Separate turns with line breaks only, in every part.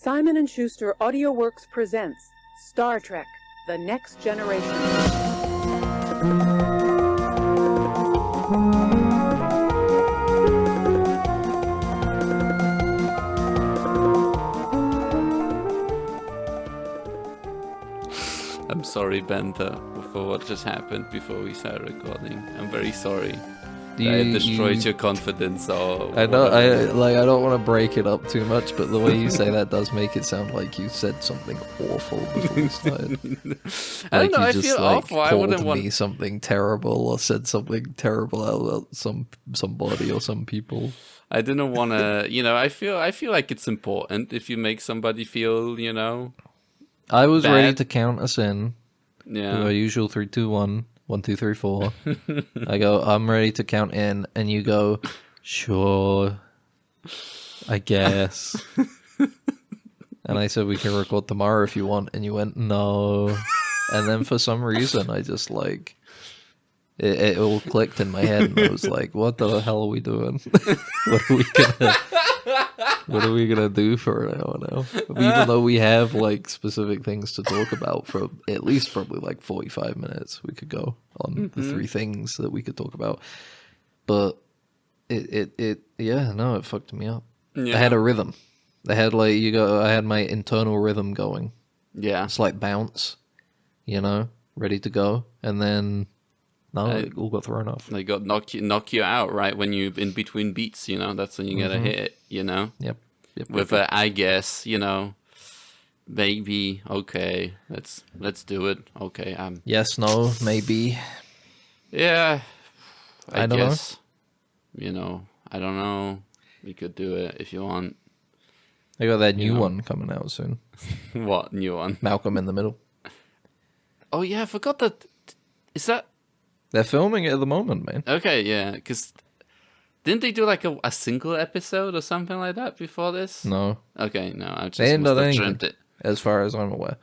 Simon & Schuster AudioWorks presents Star Trek: The Next Generation.
I'm sorry, Benta, for what just happened before we started recording. I'm very sorry. I destroyed your confidence. Or
I know. I don't want to break it up too much, but the way you say that does make it sound like you said something awful before we started.
I don't know. I
you
feel awful. I wouldn't
told me
want
something terrible or said something terrible about somebody or some people.
I didn't want to. I feel like it's important if you make somebody feel.
I was
bad.
ready to count us in.
Yeah.
Our usual 3, 2, 1, 1, 2, 3, 4. I go, I'm ready to count in, and you go, sure, I guess. And I said we can record tomorrow if you want, and you went no. And then for some reason, I just it all clicked in my head, and I was like, what the hell are we doing? What are we gonna do for an hour now? Even though we have specific things to talk about for at least probably 45 minutes, we could go on the 3 things that we could talk about. But it fucked me up. Yeah. I had a rhythm. I had I had my internal rhythm going.
Yeah.
It's like bounce, ready to go, and then it all got thrown off.
They got knock you out right when you in between beats. That's when you gotta hit it.
Yep.
With I guess, maybe, okay, let's do it. Okay,
yes, no, maybe.
Yeah,
I don't
guess. I don't know. We could do it if you want.
I got that new one coming out soon.
What new one?
Malcolm in the Middle.
Oh yeah, I forgot that. Is that?
They're filming it at the moment, man.
Okay, yeah, because didn't they do a single episode or something like that before this?
No.
Okay, no, I just
they ain't
must
done
have
anything,
dreamt it.
as far as I'm aware.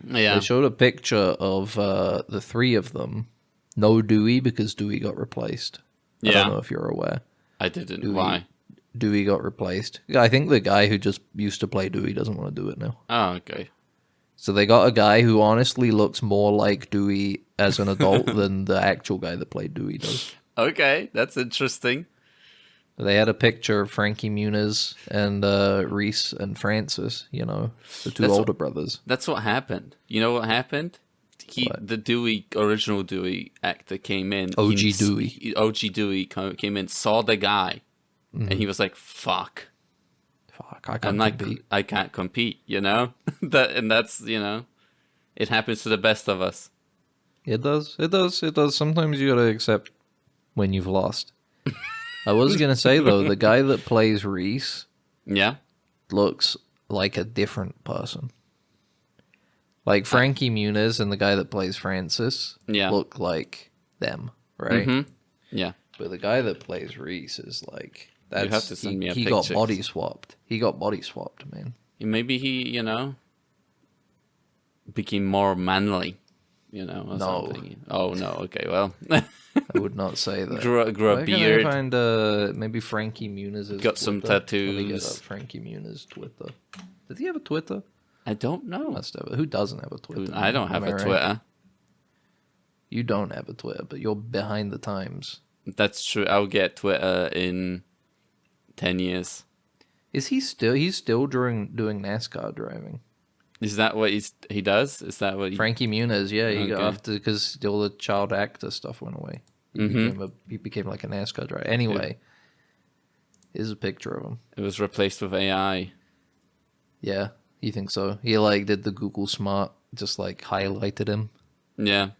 Yeah.
They showed a picture of the 3 of them. No Dewey, because Dewey got replaced. I don't know if you're aware.
I didn't. Why?
Dewey got replaced. I think the guy who just used to play Dewey doesn't want to do it now.
Oh, okay.
So they got a guy who honestly looks more like Dewey as an adult than the actual guy that played Dewey does.
Okay, that's interesting.
They had a picture of Frankie Muniz and Reese and Francis, the 2 older brothers.
That's what happened. You know what happened? The original Dewey actor came in.
OG
Dewey came in, saw the guy, and he was like, fuck,
I can't compete.
I can't compete, that's, it happens to the best of us.
It does. Sometimes you gotta accept when you've lost. I was gonna say, though, the guy that plays Reese looks like a different person. Like Frankie Muniz and the guy that plays Francis look like them, right?
Mm-hmm. Yeah.
But the guy that plays Reese is like...
You have to send me a
picture. He got body swapped. Man.
Maybe he, became more manly, or something. Oh, no, okay, well...
I would not say that.
Grew a beard.
Find maybe Frankie Muniz has
got some tattoos.
Let me get up Frankie Muniz Twitter. Does he have a Twitter?
I don't know.
Must have. Who doesn't have a Twitter?
I don't have a Twitter.
You don't have a Twitter, but you're behind the times.
That's true. I'll get Twitter in 10 years.
Is he still? He's still doing NASCAR driving.
Is that what he does? Is that what
Frankie Muniz? Yeah, he got after because all the child actor stuff went away. He became like a NASCAR driver. Anyway, here's a picture of him.
It was replaced with AI.
Yeah, you think so? He did the Google Smart, just highlighted him.
Yeah.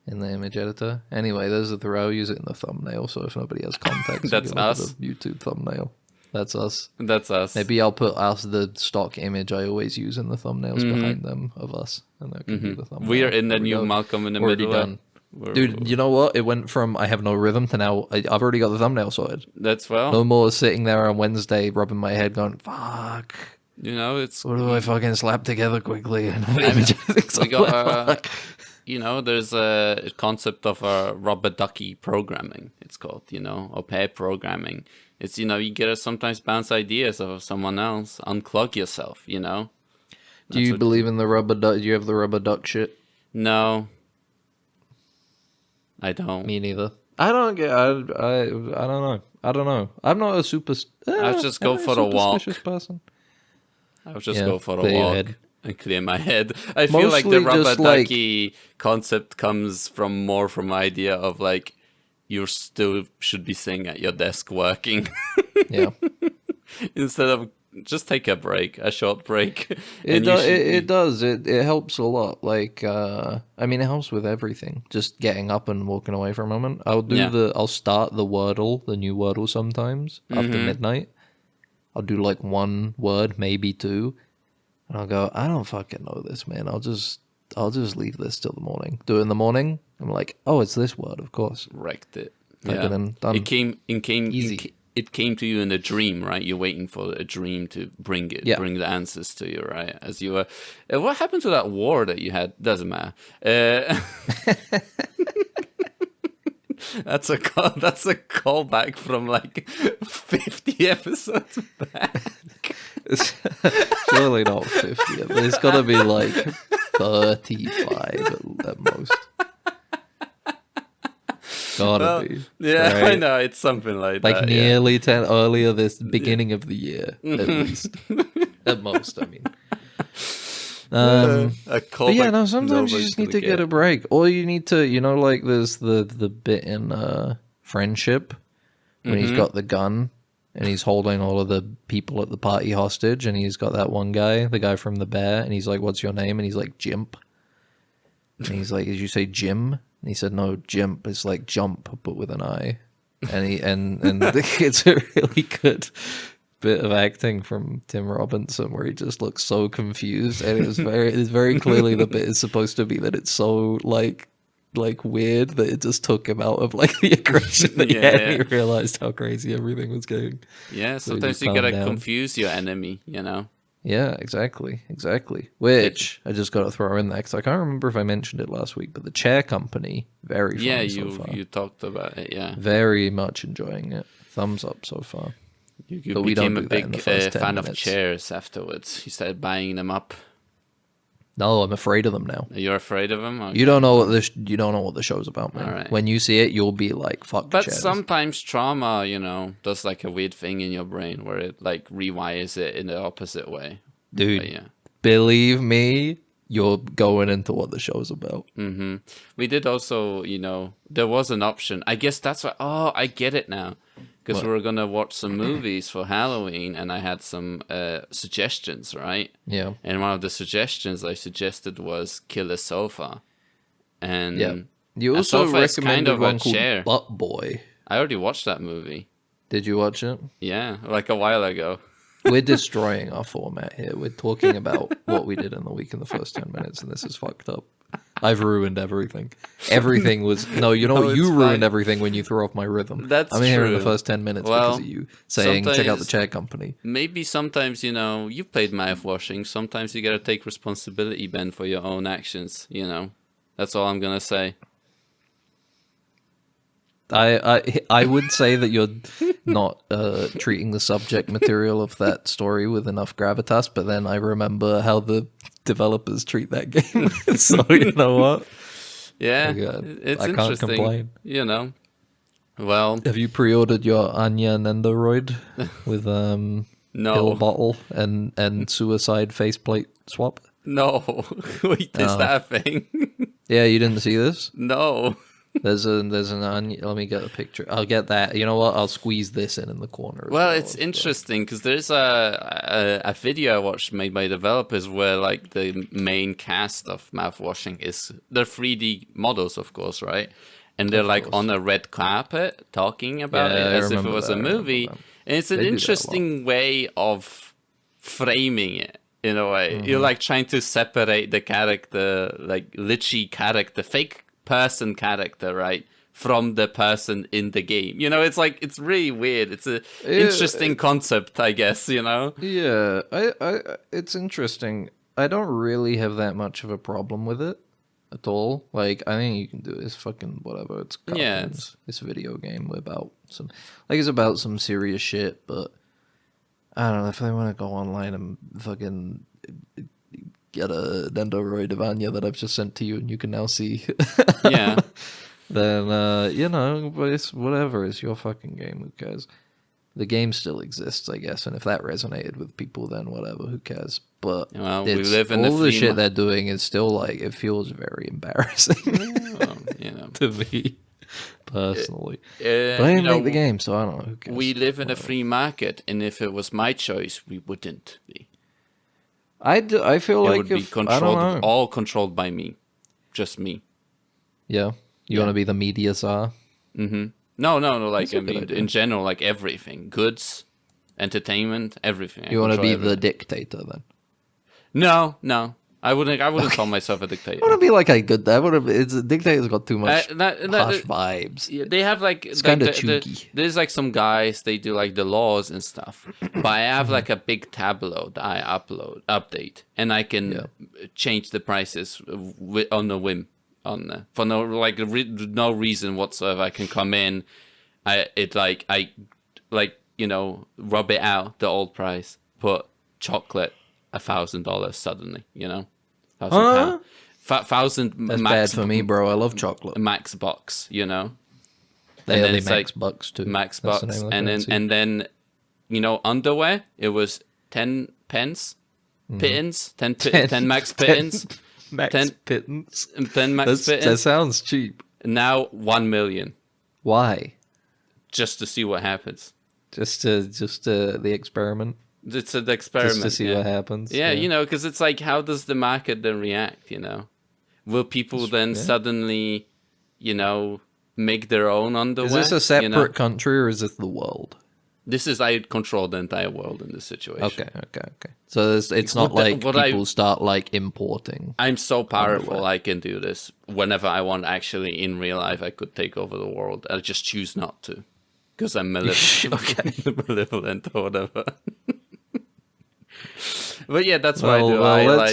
In the image editor. Anyway, there's the throw. I'll use it in the thumbnail, so if nobody has context,
that's us.
The YouTube thumbnail. That's us.
That's us.
Maybe I'll put the stock image I always use in the thumbnails behind them of us, and that can be the thumbnail.
We are in the new Malcolm in the Middle.
Done. Dude, you know what? It went from I have no rhythm to now I've already got the thumbnail sorted.
That's well.
No more sitting there on Wednesday rubbing my head going, fuck.
It's...
What do I fucking slap together quickly? And
we got... there's a concept of rubber ducky programming, it's called, or pair programming. It's, you know, you gotta sometimes bounce ideas off of someone else, unclog yourself, you know?
Do you believe in the rubber duck? Do you have the rubber duck shit?
No. I don't.
Me neither. I don't get. I don't know. I don't know. I'm not a super.
I'll just go for a walk.
Person.
I'll just
Yeah,
go for a
clear your
walk
head.
and clear my head. I feel like the
Mostly
rubber
just, like-
ducky concept comes from the idea of like you still should be sitting at your desk working
Yeah.
instead of just take a break, a short break.
It
and you
does.
should be-
It does. It helps a lot. Like, I mean, it helps with everything. Just getting up and walking away for a moment.
Yeah.
I'll start the Wordle, the new Wordle sometimes after midnight. I'll do like one word, maybe two, and I'll go, I don't fucking know this, man. I'll just leave this till the morning. Do it in the morning. I'm like, oh, it's this word, of course.
wrecked it.
Type it in, done.
It came
Easy.
It came to you in a dream, right? You're waiting for a dream to bring the answers to you, right? As you were, what happened to that war that you had? Doesn't matter. That's a callback from like 50 episodes back.
It's surely not 50. It's got to be like 35 at most. Gotta be.
Yeah,
right?
I know, it's something like
Like
that.
nearly 10 earlier this beginning of the year, at least. At most, I mean.
A
But
callback
yeah, no, sometimes you
nobody's
just need
gonna
to get a break. Or you need to, you know, like there's the bit in Friendship when he's got the gun and he's holding all of the people at the party hostage and he's got that one guy, the guy from the bear, and he's like, what's your name? And he's like, Jimp. And he's like, did you say Jim? And he said, no, Jimp. It's like jump, but with an I. And it's a really good bit of acting from Tim Robinson where he just looks so confused, and it's very clearly the bit is supposed to be that it's so like weird that it just took him out of like the aggression that he had, and he realized how crazy everything was going.
Yeah,
So he
sometimes
just
you gotta
calmed down.
confuse your enemy, you know?
Yeah, exactly. Which I just got to throw in there because I can't remember if I mentioned it last week, but the Chair Company, very funny
Yeah,
so far.
you talked about it, yeah.
Very much enjoying it. Thumbs up so far.
You
But we don't
became a
do that in
big
the first 10
fan of
minutes.
chairs afterwards. You started buying them up.
No, I'm afraid of them now.
You're afraid of them? Okay.
You don't know what the show's about, man.
All right.
When you see it, you'll be like, "Fuck."
But
chairs.
sometimes trauma, you know, does like a weird thing in your brain where it like rewires it in the opposite way.
dude,
But yeah.
believe me, you're going into what the show's about.
We did also, you know, there was an option. I guess that's why. Oh, I get it now. Because we were going to watch some movies for Halloween and I had some suggestions, right?
Yeah,
And one of the suggestions I suggested was Kill a Sofa. And
yeah. You
a
also
sofa is
recommended
kind of a
one called
chair.
Butt Boy.
I already watched that movie.
Did you watch it?
Yeah, like a while ago.
We're destroying our format here. We're talking about what we did in the week in the first 10 minutes, and this is fucked up. I've ruined everything. Everything was... No, you know
No,
what? You
it's
ruined
fine.
everything when you threw off my rhythm.
That's
I'm here in the
true.
first 10 minutes
Well,
because of you saying, check out the
sometimes-
Chair Company.
Maybe sometimes, you know, you played mouthwashing. Sometimes you gotta take responsibility, Ben, for your own actions, you know? That's all I'm gonna say.
I would say that you're not treating the subject material of that story with enough gravitas, but then I remember how the developers treat that game. So you know what?
Yeah,
I
it's
can't
interesting.
complain.
You know, well,
Have you pre-ordered your Anya Nendoroid with pill
no,
bottle and suicide faceplate swap?
no. Wait, is
Oh.
that a thing?
Yeah, you didn't see this?
No.
There's an Anya. Let me get a picture. I'll get that. You know what? I'll squeeze this in the corner. as
Well, it's
So-
interesting because there's a video I watched made by developers where like the main cast of mouthwashing is they're 3D models, of course, right? And they're like
course.
on a red carpet talking about
Yeah, I
it as if it
remember
was
that,
a
I remember
movie.
that.
And it's an
They do that a lot.
interesting way of framing it. In a way,
Mm-hmm.
you're like trying to separate the character, like Lichy character, fake person character, right, from the person in the game. You know, it's like it's really weird. It's a interesting concept, I guess. You know.
Yeah, I it's interesting. I don't really have that much of a problem with it. at all. Like, I think you can do it. It's fucking whatever. It's cartoons.
Yeah,
It's a video game about it's about some serious shit, but I don't know if they want to go online and fucking get a Nendoroid of Anya that I've just sent to you and you can now see.
Yeah.
Then, but it's whatever. It's your fucking game. Who cares? The game still exists, I guess, and if that resonated with people, then whatever. Who cares? But
Well, we live in
all the
free
shit they're doing is still like it feels very embarrassing
Well,
to me personally. But I
you
didn't
know,
make the game, so I don't know. Who cares?
we live in a free market, and if it was my choice, we wouldn't be.
I feel
It
like
would be
if I don't know.
all controlled by me, just me.
Yeah, you want to be the media czar?
Mm-hmm. No. Like
That's a
I
good
mean,
idea.
in general, like everything, goods, entertainment, everything.
You want to be
everything.
the dictator then?
No. I wouldn't call myself a dictator.
I want to be like a good. It's a dictator's got too much harsh vibes.
Yeah, they have like
It's kind of chunky.
There's like some guys they do like the laws and stuff, but I have like a big tableau that I update, and I can change the prices on a whim, for no reason whatsoever. I can come in, I rub it out the old price, put chocolate $1,000 suddenly, £1,000.
That's
max,
bad for me, bro. I love chocolate.
Max box,
They
and
have
then
the
it's
Max
like
Bucks too.
Max
That's the
box,
name of the
and
currency.
then underwear. It was 10 pence, pittance, 10 max pittance,
Max
10
pittance.
10 max
That
pittance.
sounds cheap.
Now 1 million,
Why?
just to see what happens.
Just the experiment.
It's an experiment.
Just to see what happens.
Yeah, because it's like, how does the market then react? Will people then suddenly, make their own underwear?
Is this a separate country or is this the world?
This is, I control the entire world in this situation.
Okay. So it's not like people start like importing.
I'm so powerful,
Underwear.
I can do this whenever I want. Actually, in real life, I could take over the world. I just choose not to, because I'm malevolent, malevolent or whatever. But yeah, that's what I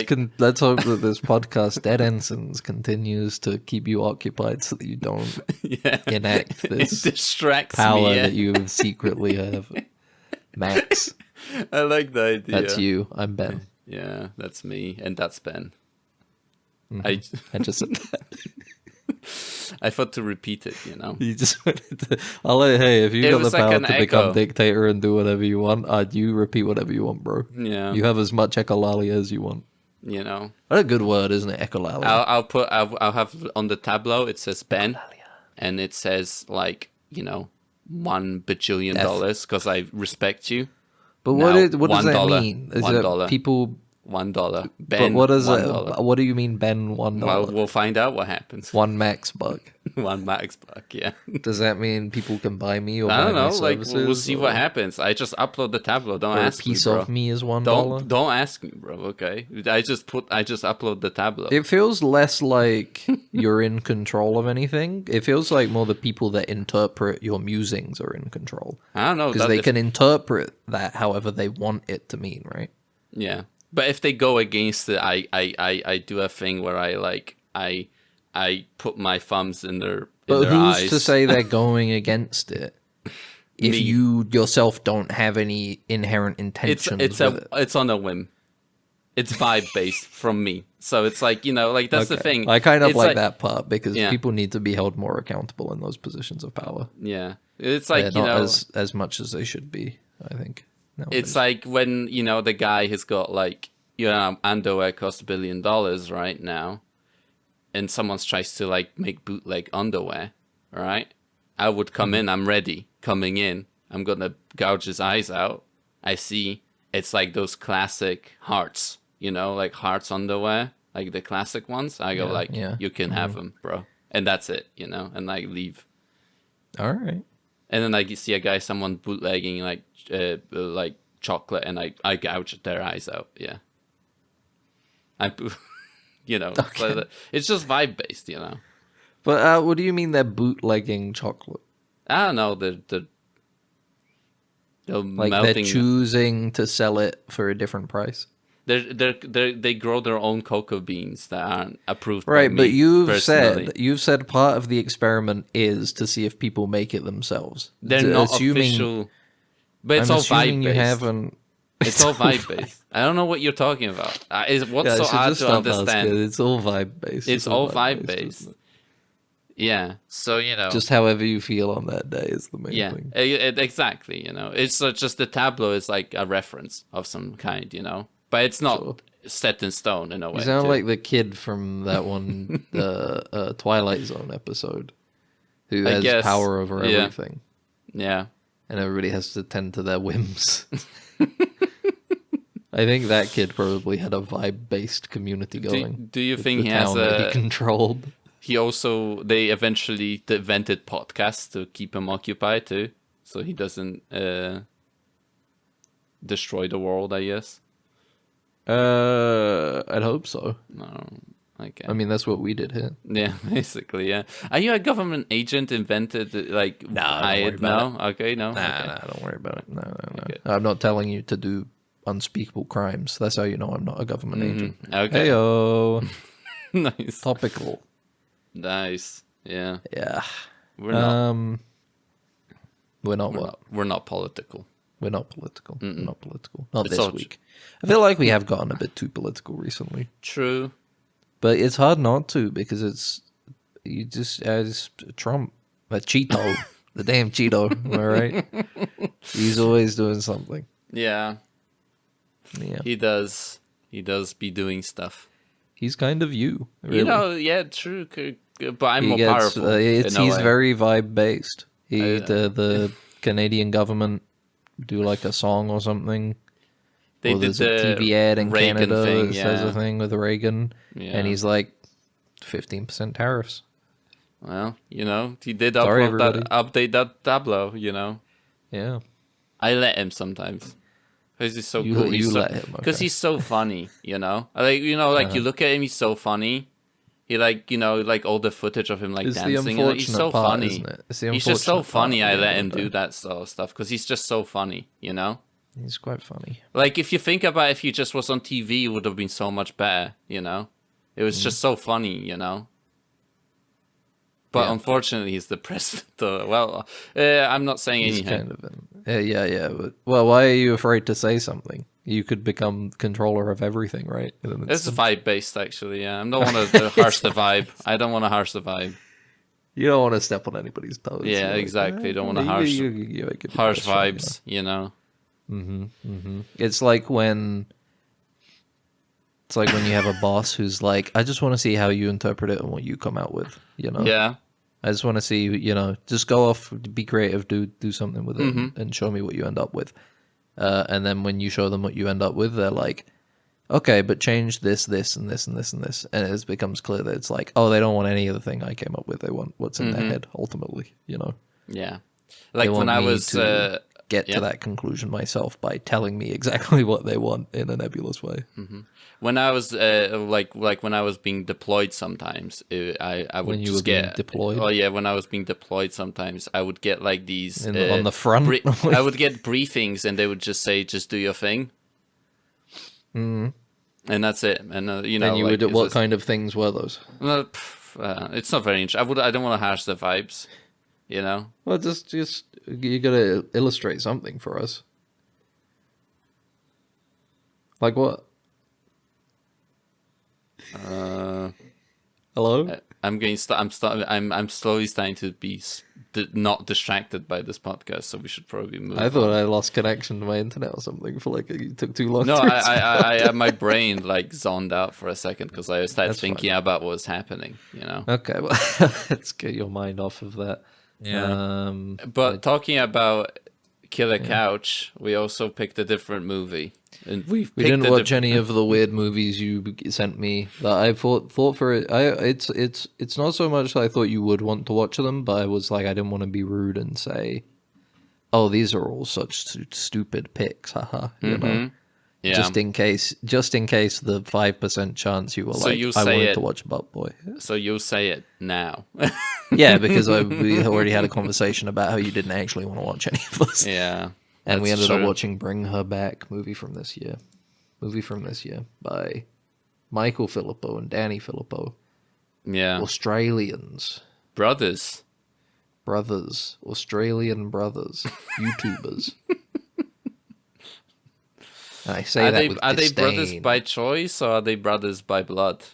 do.
Let's hope that this podcast, Dead Ensigns, continues to keep you occupied so that you don't enact
It
this
distracts
power
me.
that you secretly have. Max,
I like the idea.
that's you. I'm Ben.
Yeah, that's me, and that's Ben.
I just said that.
I thought to repeat it,
You just wanted to. Hey, if you
It
got the
was like
power
an
to become
echo.
dictator and do whatever you want, you repeat whatever you want, bro.
Yeah,
You have as much echolalia as you want.
What
What a good word, isn't it? Echolalia.
I'll have on the tableau. It says Ben, and it says $1 bajillion because I respect you.
But
Now,
what does that
$1.
mean? Is
$1.
it people?
$1. Ben.
But what does
$1.
it? What do you mean, Ben? $1.
Well, we'll find out what happens.
One max buck.
One max buck, yeah.
Does that mean people can buy me or
I
buy
don't
my
know. Like,
services?
we'll see
or-
what happens. I just upload the tableau. Don't
or a
ask
piece
me, bro.
of me is $1.
Don't ask me, bro. Okay. I just upload the tableau.
It feels less like you're in control of anything. It feels like more the people that interpret your musings are in control.
I don't know.
Because they can interpret that however they want it to mean, right?
Yeah, but if they go against it, I do a thing where I put my thumbs in their
But who's
eyes.
to say they're going against it if
Me.
you yourself don't have any inherent intentions with it?
It's on a whim. It's vibe based from me. So it's like, that's the
Okay.
thing.
I kind of
It's
like that part because
Yeah.
people need to be held more accountable in those positions of power.
Yeah. It's like,
Yeah, not as much as they should be, I think. nowadays.
it's like when, the guy has got underwear cost $1 billion right now, and someone tries to make bootleg underwear, right? I would come in, I'm ready, coming in, I'm gonna gouge his eyes out. I see it's like those classic hearts, like hearts underwear, like the classic ones. I go you can have them, bro. And that's it, and I leave.
All right.
And then I see someone bootlegging like chocolate, and I gouge their eyes out. Yeah. So it's just vibe based,
But what do you mean they're bootlegging chocolate?
I don't know. They're
Like
melting.
they're choosing to sell it for a different price?
They grow their own cocoa beans that aren't approved by
Right,
me
but
personally.
you've said part of the experiment is to see if people make it themselves.
They're not official, but it's
I'm
all
assuming
vibe
you
based.
haven't.
It's all vibe based. I don't know what you're talking about. What's so hard to understand?
It's all vibe based.
It's all vibe based. Yeah. So
Just however you feel on that day is the main thing.
Exactly. It's just the tableau is like a reference of some kind. But it's not set in stone in a way.
You sound like the kid from that one, the Twilight Zone episode, who has power over everything.
Yeah.
And everybody has to tend to their whims. I think that kid probably had a vibe-based community going.
Do you think he has
he controlled?
They eventually invented podcasts to keep him occupied too, so he doesn't destroy the world, I guess.
I'd hope so.
No, okay.
I mean, that's what we did here.
Yeah, basically, yeah. Are you a government agent invented, like, hired now? Okay, no?
Nah, don't worry about it. No. Okay. I'm not telling you to do unspeakable crimes. That's how you know I'm not a government agent.
Okay.
Heyo.
Nice.
Topical.
Nice. Yeah.
Yeah.
We're not.
We're not what?
We're not political.
We're not political. We're not political. Not
It's
this week. I feel like we have gotten a bit too political recently.
True.
But it's hard not to because it's Trump, a Cheeto, the damn Cheeto, am I right? He's always doing something.
Yeah.
Yeah.
He does be doing stuff.
He's kind of you. Really.
Yeah, true. But I'm more powerful.
He's very vibe based. The Canadian government do like a song or something.
They
or
did
there's a TV ad in
Reagan
Canada
thing,
that says a thing with Reagan, and he's like 15% tariffs.
Well, he did
Sorry,
update that tableau.
Yeah,
I let him sometimes because he's so
you,
cool.
You let him
because he's so funny. You look at him, he's so funny. He like all the footage of him
it's
dancing.
The
he's so
part,
funny.
Isn't it?
He's just so funny. I let him do that sort of stuff because he's just so funny.
He's quite funny.
Like, if you think about if he just was on TV, it would have been so much better, It was just so funny, But unfortunately, he's the president. I'm not saying
He's
anything.
Yeah. But, why are you afraid to say something? You could become controller of everything, right?
It's vibe-based, actually, yeah. I don't want to harsh the vibe. I don't want to harsh the vibe.
You don't want to step on anybody's toes.
Yeah, exactly. Don't want to harsh vibes,
It's like when you have a boss who's like, I just want to see how you interpret it and what you come out with,
Yeah.
I just want to see, just go off, be creative, do something with it, and show me what you end up with. And then when you show them what you end up with, they're like, okay, but change this, this, and this, and this, and this. And it becomes clear that it's like, oh, they don't want any of the thing I came up with. They want what's in their head, ultimately,
Yeah. Like when I was...
get to that conclusion myself by telling me exactly what they want in a nebulous way.
When I was when I was being deployed, sometimes I would
when you
just
were
get
being deployed.
Oh yeah, when I was being deployed, sometimes I would get like these
on the front.
I would get briefings, and they would just say, "Just do your thing," and that's it. And
And you would. What kind of things were those?
It's not very interesting. I don't want to harsh the vibes,
Well, just you gotta illustrate something for us. Like what? Hello?
I'm slowly starting to be not distracted by this podcast, so we should probably move.
I thought I lost connection to my internet or something. For it took too long.
No,
to
I my brain zoned out for a second because I started thinking about what was happening.
Okay, well, let's get your mind off of that.
Yeah. But talking about Killer Couch, we also picked a different movie. And we
didn't watch any of the weird movies you sent me. That I thought for it. It's not so much that I thought you would want to watch them, but I was like, I didn't want to be rude and say, "Oh, these are all such stupid picks," haha.
Yeah.
Just in case the 5% chance you were I wanted to watch Butt Boy.
So you'll say it now.
Yeah, because we already had a conversation about how you didn't actually want to watch any of us.
Yeah.
And we ended up watching Bring Her Back movie from this year. movie from this year by Michael Filippo and Danny Filippo.
Yeah.
Australians.
Brothers.
Australian brothers, YouTubers. And I say
Are
that
they
with
are they
disdain.
brothers by choice or are they brothers by blood?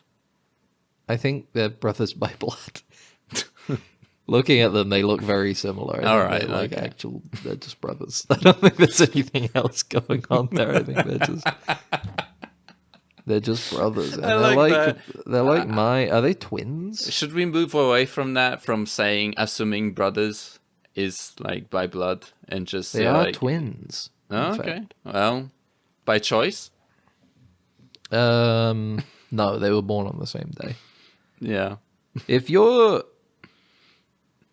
I think they're brothers by blood. Looking at them, they look very similar. I
All
think
right,
they're like
okay.
they're just brothers. I don't think there's anything else going on there. I think they're just brothers. And
I like that.
They're like are they twins?
Should we move away from that, from assuming brothers is like by blood, and just
They
say
are
like
twins.
Oh,
in
okay.
fact.
Well, by choice?
No, they were born on the same day.
Yeah.
If you're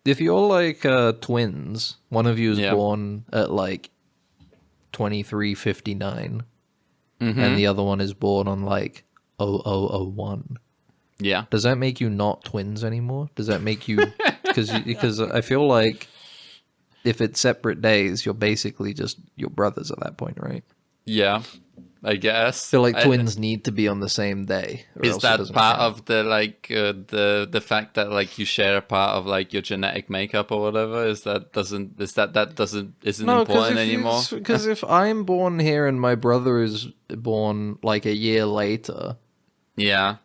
like twins, one of you is
Yeah.
born at like 23:59,
Mm-hmm.
and the other one is born on like 0001.
Yeah.
Does that make you not twins anymore? Does that make you because I feel like if it's separate days, you're basically just your brothers at that point, right?
Yeah. I guess.
I feel like twins need to be on the same day. Or
Is
else it
that
doesn't
part
count.
of the like the fact that like you share a part of like your genetic makeup or whatever? Isn't important anymore?
Because if I'm born here and my brother is born like a year later,
Yeah.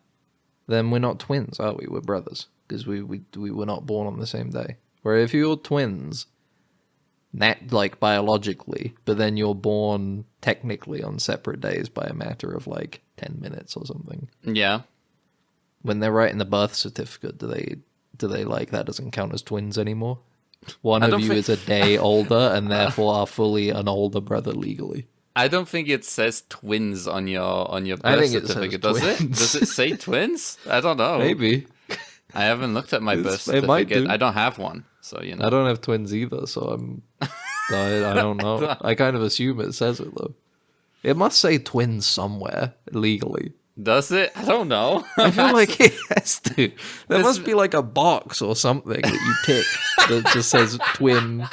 then we're not twins, are we? We're brothers because we were not born on the same day. Where if you're twins, like biologically, but then you're born technically on separate days by a matter of like 10 minutes or something.
Yeah.
When they're writing the birth certificate, do they like that doesn't count as twins anymore? One
I
of
don't
you
think-
is a day older and therefore are fully an older brother legally.
I don't think it says twins on your
I
birth
think it says
certificate, does it?
twins.
Does it say twins? I don't know.
Maybe.
I haven't looked at my birth
It might
certificate.
do.
I don't have one, so you know.
I don't have twins either, so I don't know. I kind of assume it says it though. It must say twins somewhere legally.
Does it? I don't know.
I feel like it has to. There must be like a box or something that you tick that just says twin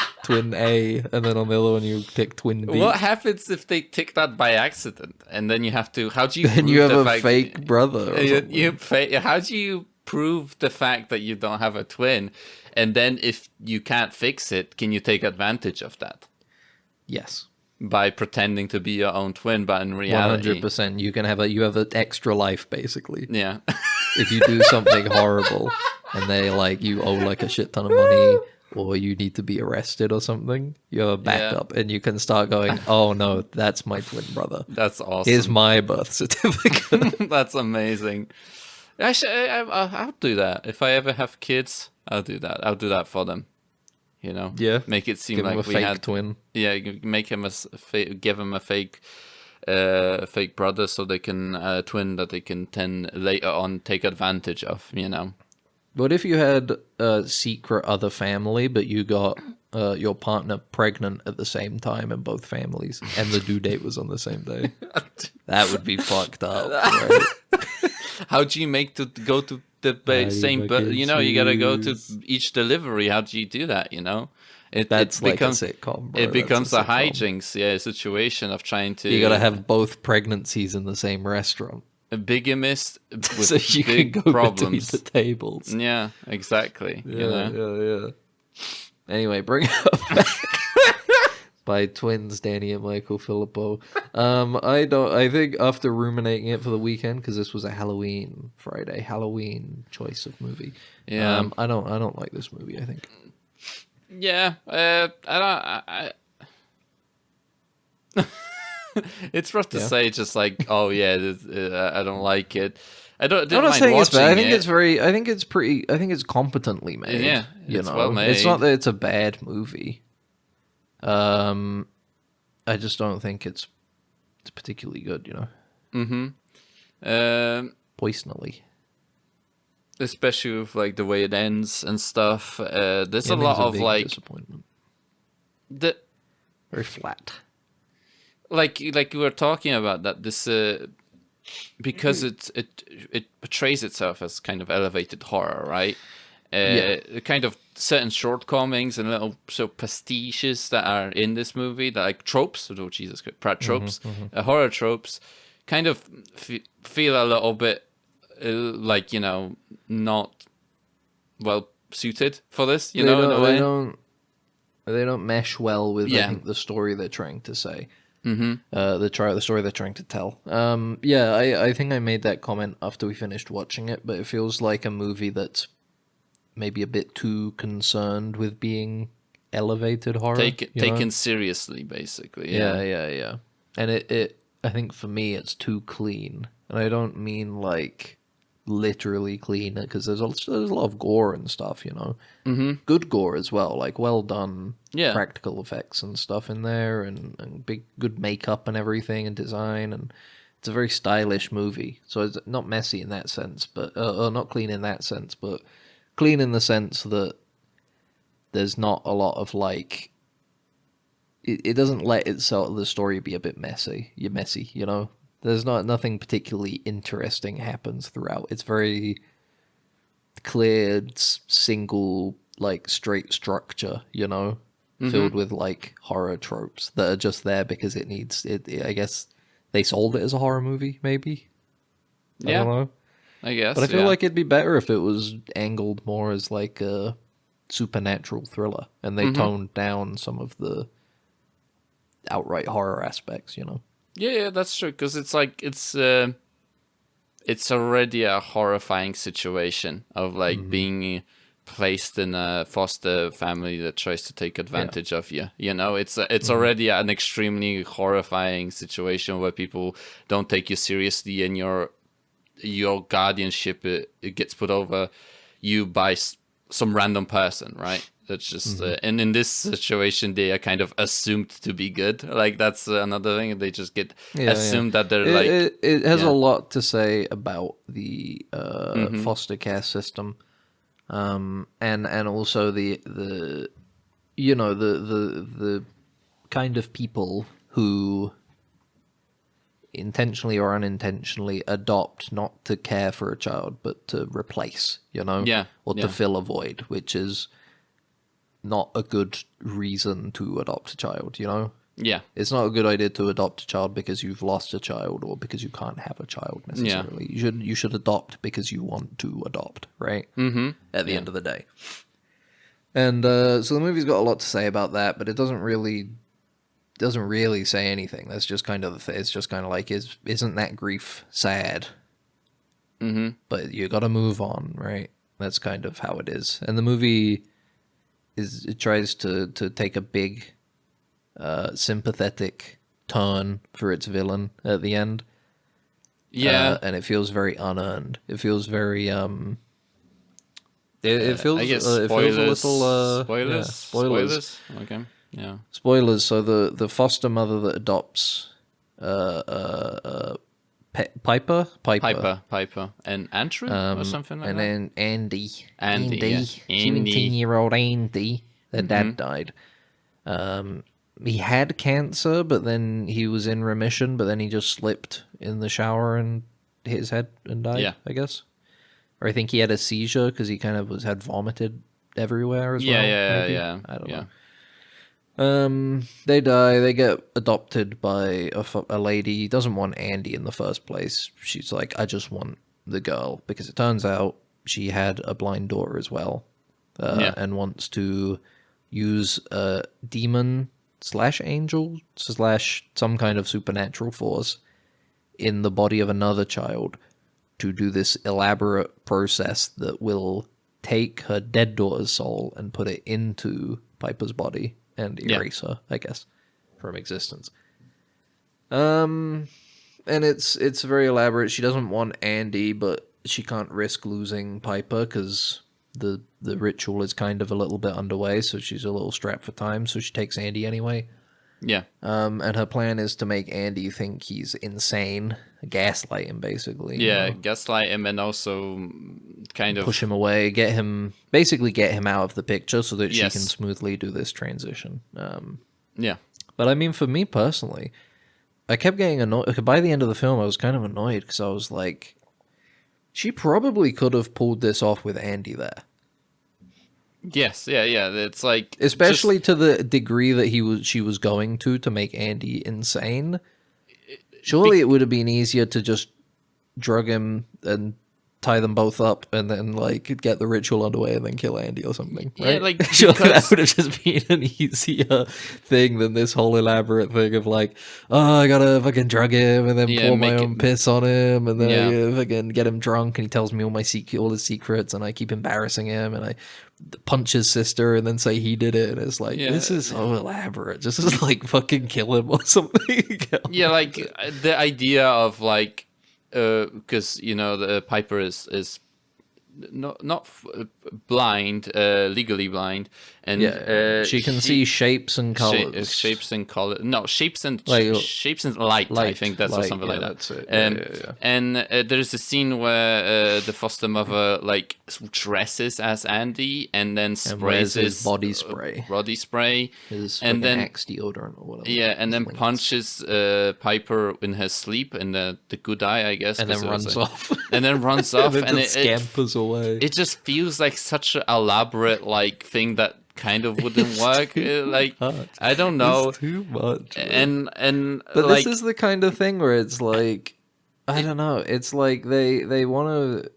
A, and then on the other one you tick twin B.
What happens if they tick that by accident, and then you have to? How do you?
Then
prove
you have
the
a
fact
fake brother. Or something.
How do you prove the fact that you don't have a twin? And then if you can't fix it, can you take advantage of that
Yes,
by pretending to be your own twin, but in reality,
100%. You can have an extra life basically.
yeah,
If you do something horrible and they like you owe like a shit ton of money or you need to be arrested or something, you're backed
Yeah.
up and you can start going, oh no, that's my twin brother.
that's awesome.
Here's my birth certificate.
That's amazing. Actually, I'll do that if I ever have kids. I'll do that. I'll do that for them. You know,
Yeah.
make it seem
Give him
like
a
we
fake
had
twin.
Yeah, you make him give him a fake brother, so they can twin that they can then later on take advantage of. You know.
What if you had a secret other family, but you got your partner pregnant at the same time in both families, and the due date was on the same day? That would be fucked up, right?
How do you make to go to the
do
same?
you
But
fucking
you know, you gotta go to
choose?
each delivery. How do you do that? You know,
That's
it
like
becomes
a sitcom, bro.
it becomes
That's
a
sitcom.
hijinks. Yeah, a situation of trying to.
You gotta have both pregnancies in the same restaurant,
a bigamist with
so you
big
can go
problems.
between the tables.
Yeah, exactly. you know?
yeah. Anyway, bring it up back. By twins Danny and Michael Filippo. I think after ruminating it for the weekend, because this was a Halloween choice of movie.
Yeah.
I don't like this movie. I think
Yeah, I don't. It's rough to
Yeah.
say, just like, oh yeah, I don't like it. I don't.
I'm
Didn't
not
mind
saying it's bad. I
watching
think
it.
it's very. I think it's pretty. I think it's competently made.
Yeah,
you
it's
know,
well made.
It's not that it's a bad movie. I just don't think it's particularly good. You know, poisonally.
Especially with like the way it ends and stuff. There's a
Ending's
lot of
big
like
disappointment.
the
Very flat.
like we were talking about that this because it portrays itself as kind of elevated horror, right? Kind of certain shortcomings and little so pastiches that are in this movie, that like tropes, oh Jesus Christ, tropes, horror tropes, kind of feel a little bit like, not well suited for this, in a way.
They don't mesh well with I
Yeah.
think the story they're trying to say.
Mm-hmm.
The story they're trying to tell. I think I made that comment after we finished watching it, but it feels like a movie that's maybe a bit too concerned with being elevated horror.
Taken seriously, basically.
Yeah. And it I think for me it's too clean. And I don't mean like literally clean, because there's a lot of gore and stuff,
Mm-hmm.
good gore as well, like well done
Yeah.
practical effects and stuff in there, and good makeup and everything and design, and it's a very stylish movie. So it's not messy in that sense, but or not clean in that sense, but clean in the sense that there's not a lot of like it doesn't let itself the story be a bit messy. There's nothing particularly interesting happens throughout. It's very clear, single, like straight structure, filled with like horror tropes that are just there because it needs it. I guess they sold it as a horror movie, maybe. I don't know.
I guess.
But I feel like it'd be better if it was angled more as like a supernatural thriller, and they toned down some of the outright horror aspects,
Yeah, that's true. Because it's like it's already a horrifying situation of like being placed in a foster family that tries to take advantage of you. It's already an extremely horrifying situation where people don't take you seriously, and your guardianship it gets put over you by some random person, right? That's just and in this situation they are kind of assumed to be good. Like that's another thing, they just get assumed that they're
it has a lot to say about the foster care system, and also the the kind of people who intentionally or unintentionally adopt not to care for a child but to replace, or to fill a void, which is not a good reason to adopt a child,
Yeah.
It's not a good idea to adopt a child because you've lost a child or because you can't have a child necessarily. You should adopt because you want to adopt, right? Mm-hmm. At the end of the day. And so the movie's got a lot to say about that, but it doesn't really say anything. That's just kind of it's just kind of like, isn't that grief sad? Mm-hmm. But you got to move on, right? That's kind of how it is. And the movie it tries to take a big sympathetic turn for its villain at the end.
Yeah.
And it feels very unearned. It feels very it feels
I guess
it
spoilers.
feels a little
spoilers.
spoilers.
Okay. Yeah.
Spoilers. So the foster mother that adopts Piper,
and Andrew or something like
and
that.
then Andy,
Andy, yeah.
17-year-old Andy. Their dad died. He had cancer, but then he was in remission. But then he just slipped in the shower and hit his head and died.
Yeah.
I guess. Or I think he had a seizure because he kind of had vomited everywhere as well. Maybe.
Yeah.
I don't know. They die. They get adopted by a lady. He doesn't want Andy in the first place. She's like, I just want the girl, because it turns out she had a blind daughter as well, and wants to use a demon / angel / some kind of supernatural force in the body of another child to do this elaborate process that will take her dead daughter's soul and put it into Piper's body and erase her, I guess, from existence. And it's very elaborate. She doesn't want Andy, but she can't risk losing Piper because the ritual is kind of a little bit underway, so she's a little strapped for time, so she takes Andy anyway.
Yeah.
And her plan is to make Andy think he's insane, gaslight him basically.
Yeah, gaslight him and also kind of
push him away, get him out of the picture so that she can smoothly do this transition.
Yeah.
But I mean, for me personally, I kept getting annoyed. By the end of the film, I was kind of annoyed because I was like, she probably could have pulled this off with Andy there.
Yes, yeah. It's like,
especially to the degree that she was going to make Andy insane. Surely it would have been easier to just drug him and tie them both up and then like get the ritual underway and then kill Andy or something.
Yeah,
Right?
like,
Surely that
because-
would have just been an easier thing than this whole elaborate thing of like, oh, I gotta fucking drug him and then
Yeah,
pour my
make
own
it-
piss on him and then I
Yeah.
fucking get him drunk and he tells me all all his secrets and I keep embarrassing him and I punch his sister and then say he did it and it's like,
Yeah.
this is so elaborate. Just like fucking kill him or something.
Yeah, like the idea of like, because you know the Piper is not blind, legally blind, and
she can see shapes and colors.
Shapes and color. No, shapes and
Like,
shapes and light. I
light,
think that's or
light,
something
yeah,
like that.
that's it. Yeah.
And there's a scene where the foster mother like dresses as Andy and then sprays
wears his
his
body spray.
body spray,
His
and
fucking
then
Axe deodorant or whatever.
yeah, and then
His links.
punches Piper in her sleep in the good eye, I guess,
And then
'cause it was
runs
like-
off.
and then runs off,
and
and
just
it
scampers away.
it just feels like such an elaborate like thing that kind of wouldn't work. Like
much.
I don't know,
It's too much. man.
and
But
like
this is the kind of thing where it's like, I don't know. It's like they want to.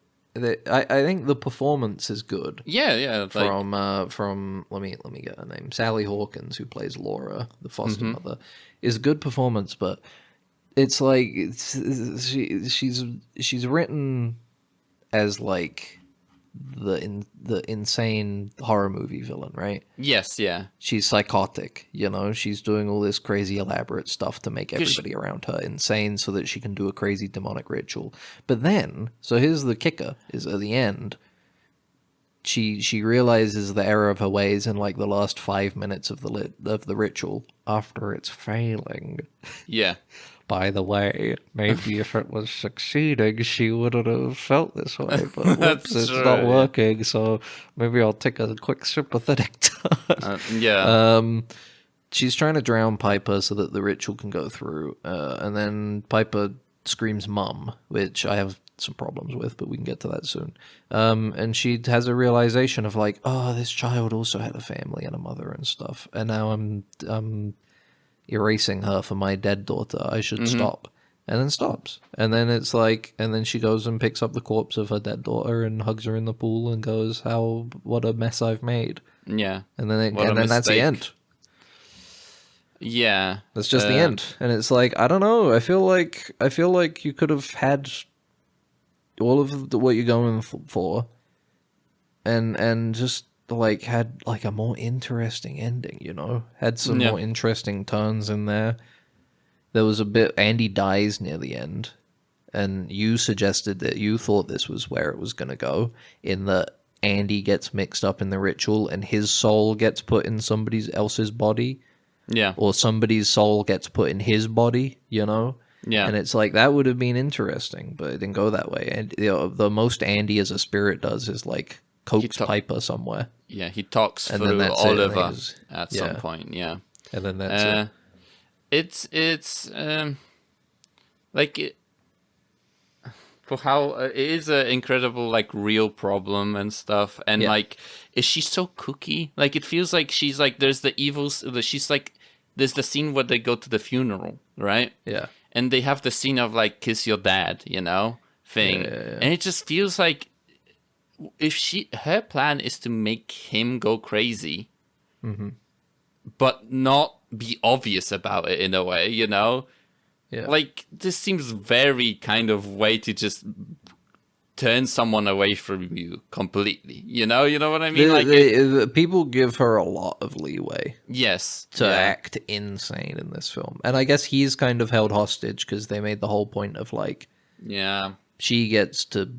I think the performance is good
yeah, like
from let me get her name, Sally Hawkins, who plays Laura, the foster
Mm-hmm.
mother, is a good performance, but it's like she's written as like the insane horror movie villain, right?
yes, yeah,
She's psychotic, you know. She's doing all this crazy elaborate stuff to make
'Cause she-
everybody around her insane so that she can do a crazy demonic ritual. But then, so here's the kicker: is at the end, she realizes the error of her ways in like the last 5 minutes of the ritual after it's failing.
yeah.
By the way, maybe if it was succeeding, she wouldn't have felt this way. But whoops,
That's
it's
true,
not
yeah.
working. So maybe I'll take a quick sympathetic turn.
Yeah,
She's trying to drown Piper so that the ritual can go through, and then Piper screams "Mum," which I have some problems with, but we can get to that soon. And she has a realization of like, oh, this child also had a family and a mother and stuff, and now I'm erasing her for my dead daughter. I should stop. And then stops. And then it's like, and then she goes and picks up the corpse of her dead daughter and hugs her in the pool and goes, what a mess I've made.
yeah,
And then
What a
that's the
mistake.
end.
yeah.
That's just the end. And it's like, I don't know. I feel like you could have had all of what you're going for and just like had like a more interesting ending, you know? Had some
Yeah.
more interesting turns in there. There was a bit Andy dies near the end, and you suggested that you thought this was where it was going to go, in that Andy gets mixed up in the ritual and his soul gets put in somebody else's body,
Yeah,
or somebody's soul gets put in his body, you know?
yeah.
And it's like, that would have been interesting, but it didn't go that way. And the most Andy as a spirit does is like coax
ta-
Piper somewhere,
Yeah, he talks
and then
through
that's it, and
Oliver
he's-
at
yeah.
some point. Yeah,
and then that's it.
it's like it, for how it is an incredible like real problem and stuff, and
Yeah.
like is she so kooky? Like it feels like she's like there's the evils. She's like there's the scene where they go to the funeral, right?
Yeah.
And they have the scene of like kiss your dad, you know, thing,
Yeah.
and it just feels like if her plan is to make him go crazy, but not be obvious about it in a way, you know,
Yeah.
like this seems very kind of way to just turn someone away from you completely, you know what I mean?
The people give her a lot of leeway
Yes,
to
yeah.
act insane in this film, and I guess he's kind of held hostage because they made the whole point of like
Yeah,
she gets to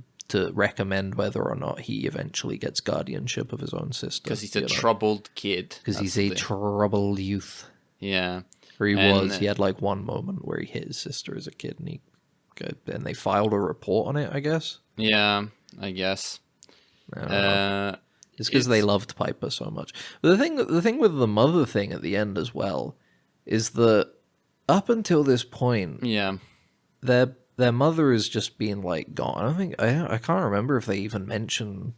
recommend whether or not he eventually gets guardianship of his own sister,
because he's a troubled kid.
because
That's
he's a
the thing.
troubled youth.
Yeah,
Or he
And-
was. He had like one moment where he hit his sister as a kid, and they filed a report on it, I guess.
yeah, I guess.
I don't know.
Uh,
It's because they
it's-
loved Piper so much. But the thing with the mother thing at the end as well is that up until this point,
yeah,
their mother is just being like gone. I can't remember if they even mention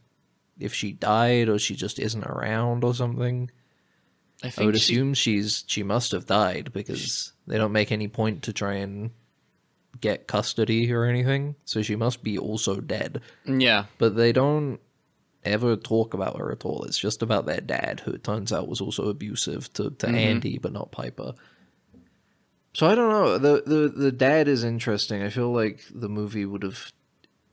if she died or she just isn't around or something.
I
I
think
would assume she must have died because they don't make any point to try and get custody or anything, so she must be also dead.
Yeah.
But they don't ever talk about her at all. It's just about their dad, who it turns out was also abusive to Andy, but not Piper. So I don't know. The dad is interesting. I feel like the movie would have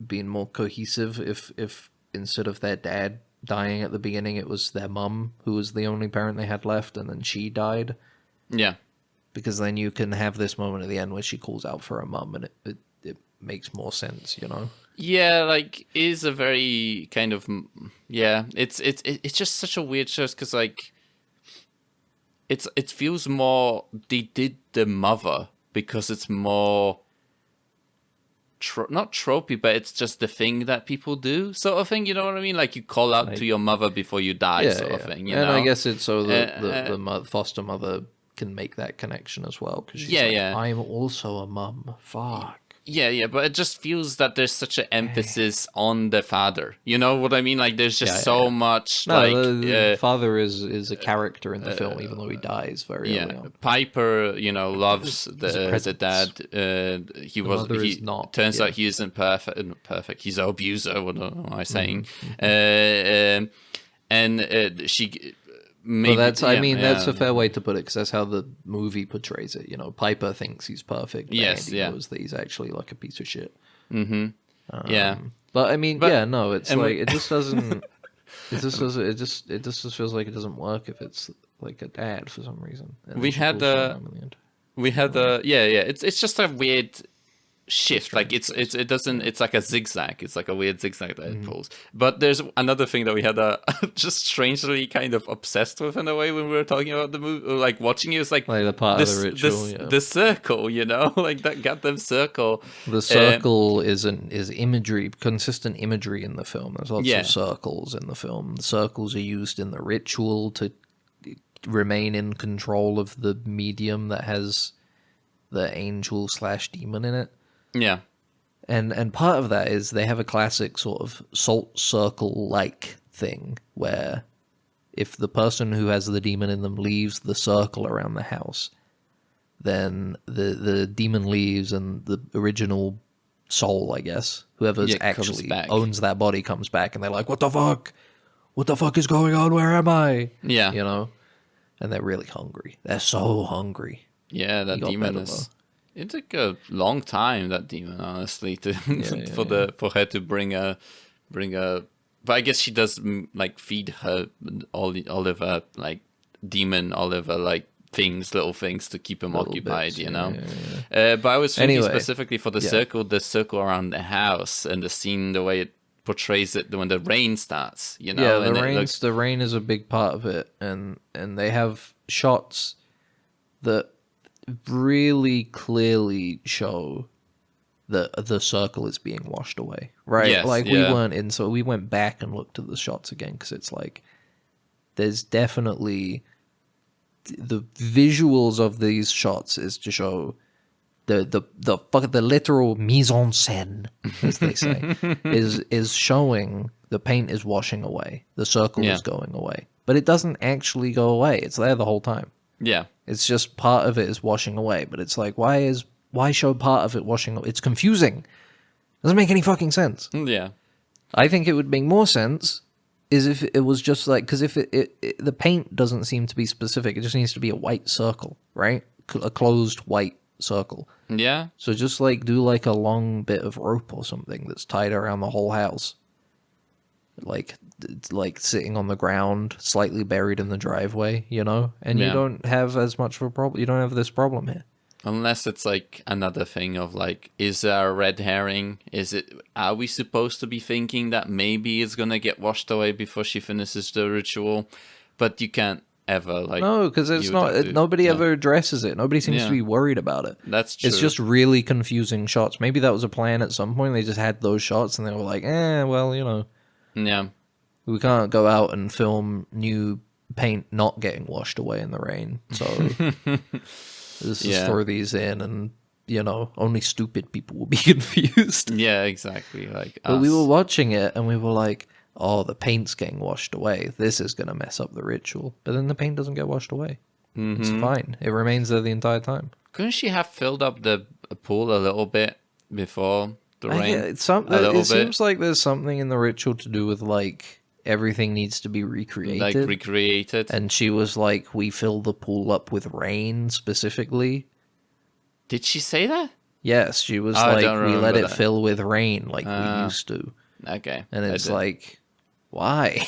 been more cohesive if instead of their dad dying at the beginning, it was their mum who was the only parent they had left, and then she died.
Yeah.
Because then you can have this moment at the end where she calls out for her mum, and it makes more sense, you know?
Yeah, like is a very kind of It's just such a weird choice because like it feels more they did the mother because it's more not tropey, but it's just the thing that people do, sort of thing. You know what I mean? Like you call out to your mother before you die, sort of thing. You know?
I guess it's so the foster mother can make that connection as well because she's I'm also a mum. Fuck.
Yeah, but it just feels that there's such an emphasis on the father. You know what I mean? Like there's just so much.
No,
like
the father is a character in the film, even though he dies very early on.
Piper, loves the dad. He
not.
Turns out he isn't perfect. He's an abuser. What am I saying? And she. Maybe,
that's that's a fair way to put it because that's how the movie portrays it. Piper thinks he's perfect. But Andy knows that he's actually like a piece of shit.
Mm-hmm.
But it's like it just doesn't. It just feels like it doesn't work if it's like a dad for some reason.
We had It's just a weird shift. Like it doesn't. It's like a zigzag. It's like a weird zigzag that it pulls. But there's another thing that we had just strangely kind of obsessed with in a way when we were talking about the movie, or like watching it. It's like
the part of the ritual,
the circle. Like that goddamn circle.
The circle is imagery, consistent imagery in the film. There's lots of circles in the film. The circles are used in the ritual to remain in control of the medium that has the angel/demon in it.
Yeah.
And part of that is they have a classic sort of salt circle-like thing where if the person who has the demon in them leaves the circle around the house, then the demon leaves and the original soul, I guess, whoever's actually owns that body comes back and they're like, what the fuck? What the fuck is going on? Where am I?
Yeah.
And they're really hungry. They're so hungry.
Yeah, that demon is... It took a long time, that demon, honestly, for her to bring a. But I guess she does like feed her Oliver like demon Oliver like little things to keep him occupied, bits, But I was thinking specifically for the circle around the house and the scene, the way it portrays it when the rain starts.
The rain is a big part of it, and they have shots that really clearly show that the circle is being washed away, right?
Yes,
we weren't in, so we went back and looked at the shots again because it's like there's definitely the visuals of these shots is to show the literal mise en scène, as they say, is showing the paint is washing away, the circle is going away, but it doesn't actually go away. It's there the whole time.
Yeah.
It's just part of it is washing away, but it's like, why show part of it washing away? It's confusing. Doesn't make any fucking sense.
Yeah.
I think it would make more sense is if it was just like, because if the paint doesn't seem to be specific, it just needs to be a white circle, right? A closed white circle.
Yeah.
So just like do like a long bit of rope or something that's tied around the whole house. Like sitting on the ground, slightly buried in the driveway, and you don't have as much of a problem. You don't have this problem here.
Unless it's like another thing of like, is there a red herring? Are we supposed to be thinking that maybe it's going to get washed away before she finishes the ritual? But you can't ever
no, because it's not, nobody ever addresses it. Nobody seems to be worried about it.
That's true.
It's just really confusing shots. Maybe that was a plan at some point. They just had those shots and they were like,
Yeah.
We can't go out and film new paint not getting washed away in the rain. So let's just throw these in and, only stupid people will be confused.
Yeah, exactly.
But we were watching it and we were like, oh, the paint's getting washed away. This is going to mess up the ritual. But then the paint doesn't get washed away. Mm-hmm. It's fine. It remains there the entire time.
Couldn't she have filled up the a pool a little bit before the rain.
It seems like there's something in the ritual to do with like everything needs to be recreated.
Like recreated.
And she was like, we fill the pool up with rain specifically.
Did she say that?
Yes, she was
I
like,
don't
we let
remember
it
that.
fill with rain like we used to.
Okay.
And
I
it's
did.
like, why?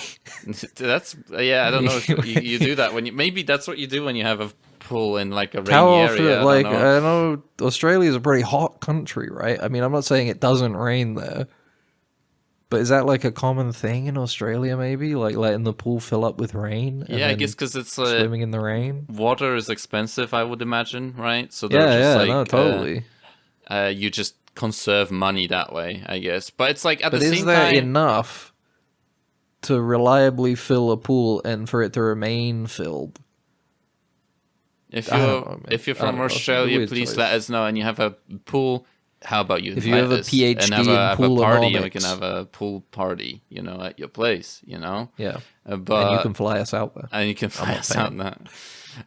That's I don't know if you do that when maybe that's what you do when you have a pool in like a rainy
How often,
area.
like,
I don't know.
I know Australia is a pretty hot country, right? I mean, I'm not saying it doesn't rain there. But is that like a common thing in Australia, maybe? Like letting the pool fill up with rain? And
Yeah, I
then
guess because it's
swimming in the rain?
water is expensive, I would imagine, right? So they're just
Yeah,
like
no, totally.
you just conserve money that way, I guess. But it's like at
But
the
is
same
there
time,
enough to reliably fill a pool and for it to remain filled?
if
I don't
you're
know, man.
if you're
I don't
from
know. It's a
Australia,
weird
please
choice.
let us know. And you have a pool. How about you
If you
invite
have a
us and
PhD
have
in
a party, and we
poolonomics.
can have a pool party, at your place,
Yeah.
But
And you can fly us out there.
and you can fly
not
us
paying.
out that.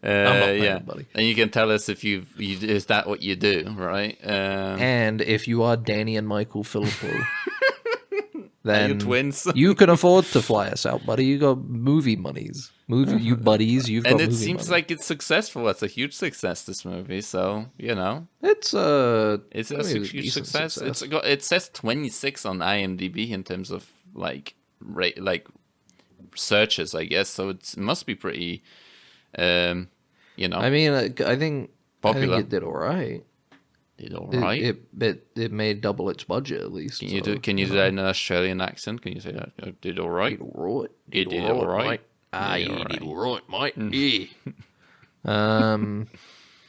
I'm not paying,
Yeah,
buddy.
and you can tell us if you is that what you do, right?
And if you are Danny and Michael Philippou,
Are
then
you twins?
you can afford to fly us out, buddy. You got movie monies. You buddies, you've got
And it
movie
seems
money.
like it's successful. It's a huge success. This movie, so
It's
it's
I
a
mean,
huge
decent
success. It says 26 on IMDb in terms of like searches, I guess. So it must be pretty,
I mean, I think
Popular.
it did all right.
did all right.
It made double its budget at least.
Can you do that in an Australian accent? Can you say that? Did all right.
It
did all right.
Ah,
Did
you
all
did
right.
all right, mate. Yeah.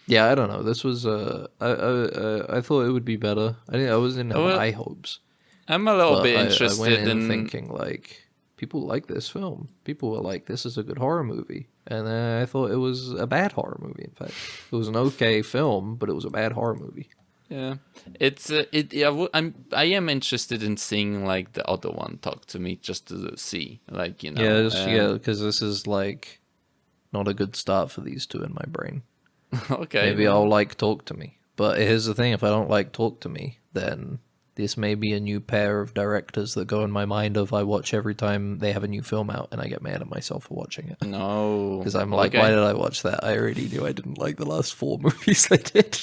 Yeah, I don't know. This was I thought it would be better. I was in
Well,
high hopes.
I'm a little
But
bit
I
interested
went in
in
thinking like people like this film. People were like, "This is a good horror movie," and I thought it was a bad horror movie. In fact, it was an okay film, but it was a bad horror movie.
Yeah, it's I am interested in seeing like the other one. Talk to Me, just to see, like
Yeah, because this is like not a good start for these two in my brain.
Okay,
Maybe
well,
I'll like Talk to Me, but here's the thing: if I don't like Talk to Me, then this may be a new pair of directors that go in my mind of I watch every time they have a new film out, and I get mad at myself for watching it.
no,
Because I'm like,
okay.
why did I watch that? I already knew I didn't like the last 4 movies they did.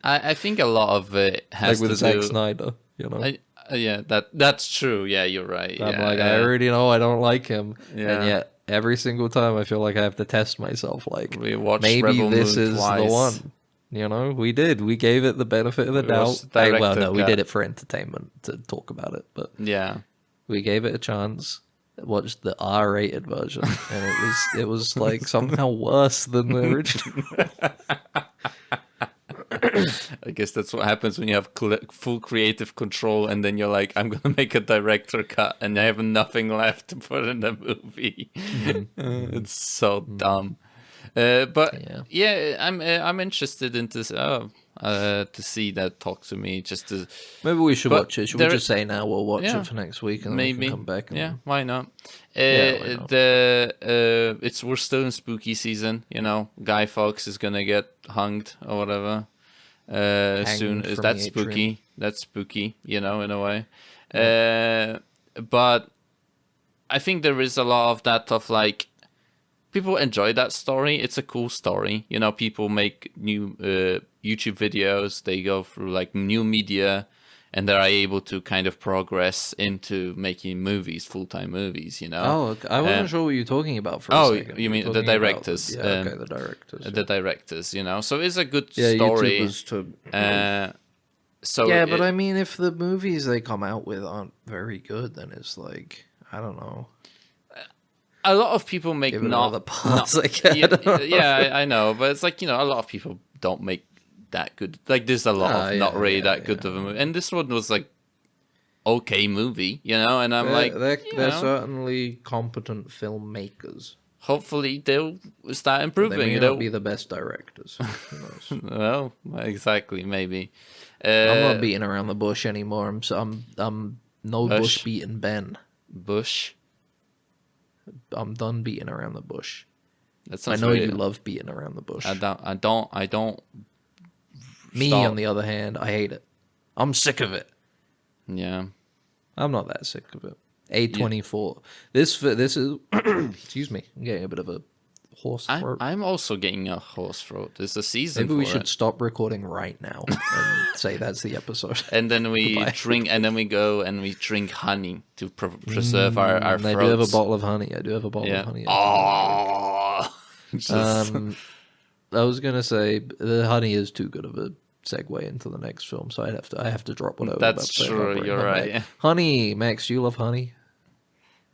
I think a lot of it has
Like with
to
Zack
do.
Snyder, you know?
Yeah, that's true. Yeah, you're right.
I'm
yeah,
like, I already know I don't like him.
Yeah.
And yet, every single time I feel like I have to test myself. Like,
We watched
maybe
Rebel
this
Moon
is
twice.
the one. You know, we did. We gave it the benefit of the
We
doubt.
watched the
Well,
director
no, we
cut.
did it for entertainment to talk about it. But
Yeah.
we gave it a chance. Watched the R-rated version, and it was like somehow worse than the original.
I guess that's what happens when you have full creative control, and then you're like, I'm gonna make a director cut, and I have nothing left to put in the movie. It's so dumb. But yeah, I'm interested in this. To see that Talk to Me, just to
Maybe we should
But
watch it. Should we
there-
just say now we'll watch
Yeah,
it for next week, and then we
maybe
can come back? And,
yeah, why not?
why not?
We're still in spooky season. Guy Fawkes is gonna get hunged or whatever. Soon is
from
that
the
spooky?
atrium.
That's spooky, in a way. But I think there is a lot of that of like people enjoy that story. It's a cool story. People make new YouTube videos. They go through like new media, and they're able to kind of progress into making movies, full-time movies.
Oh, okay. I wasn't sure what you were talking about for a
Oh,
second.
you mean
were
the
talking about
directors,
yeah, okay, the directors.
the directors. So it's a good
yeah,
story.
YouTubers too.
So
Yeah, but I mean, if the movies they come out with aren't very good, then it's like, I don't know.
a lot of people make
Give it
not
another pass, I
yeah,
guess.
I know, but it's like a lot of people don't make that good. Like there's a lot of not really that good of a movie, and this one was like okay movie, and I'm like
they're certainly competent filmmakers.
hopefully they'll start
They
improving.
may not be the best directors. Who knows?
Well, exactly, maybe.
I'm not beating around the bush anymore. I'm no bush beating Ben.
Bush.
I'm done beating around the bush.
That
I
sounds
know
really,
you love beating around the bush.
I don't
Me,
Stop.
on the other hand, I hate it. I'm sick of it.
Yeah.
I'm not that sick of it. A24. This is excuse me. I'm getting a bit of a hoarse throat.
I'm also getting a hoarse throat. There's a season
Maybe we
for
should
it.
stop recording right now and say that's the episode.
And then we
Goodbye.
drink, and then we go and we drink honey to preserve our
I
throats.
do have a bottle of honey. I do have a bottle of honey.
Oh. Just-
I was gonna say the honey is too good of a segue into the next film, so I have to drop what I was
That's
about to say. if I
true,
bring
you're
her
right.
back. Honey, Max, do you love honey?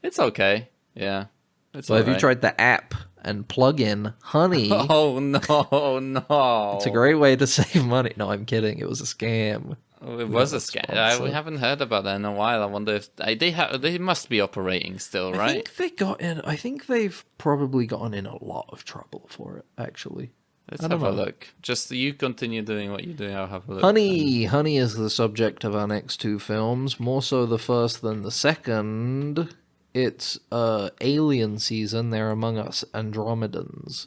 It's okay. Yeah. It's
So have you
alright.
tried the app and plug in honey?
Oh no, no!
It's a great way to save money. No, I'm kidding. It was a scam.
It was a
have a
scam.
sponsor.
We haven't heard about that in a while. I wonder if they must be operating still,
I
right?
think they got in. I think they've probably gotten in a lot of trouble for it. Actually,
Let's
I don't
have a
know.
look. Just you continue doing what you're doing. I'll have a look.
Honey is the subject of our next two films. More so the first than the second. It's Alien season. They're Among Us Andromedans.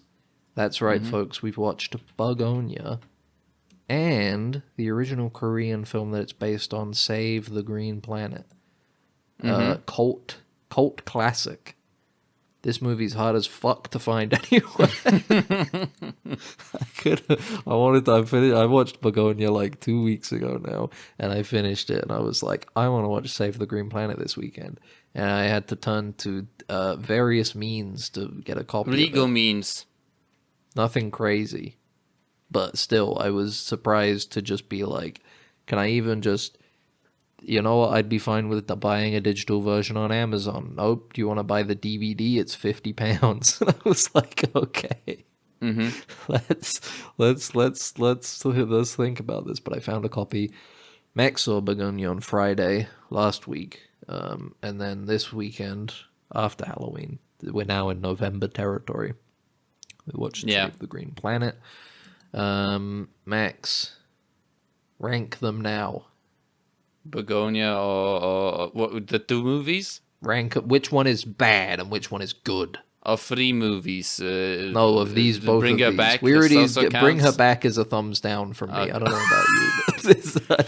That's right, folks. We've watched Bugonia. And the original Korean film that it's based on, Save the Green Planet. Cult classic. This movie's hard as fuck to find anywhere. I watched Begonia like 2 weeks ago now, and I finished it, and I was like, I want to watch Save the Green Planet this weekend. And I had to turn to various means to get a copy
Legal
of it.
means.
Nothing crazy. But still, I was surprised to just be like, can I even just... You know what? I'd be fine with buying a digital version on Amazon. Nope. Do you want to buy the DVD? It's £50. And I was like, okay, let's think about this. But I found a copy. Max saw Begonia on Friday last week, and then this weekend after Halloween. We're now in November territory. We watched Save the Green Planet. Max, rank them now.
Begonia or what? The two movies
Rank which one is bad and which one is good.
or three movies?
No, of these, both
Bring
of
Her
these.
Back.
We already
also
Bring Her
counts?
Back is a thumbs down from me.
Okay.
I don't know about you,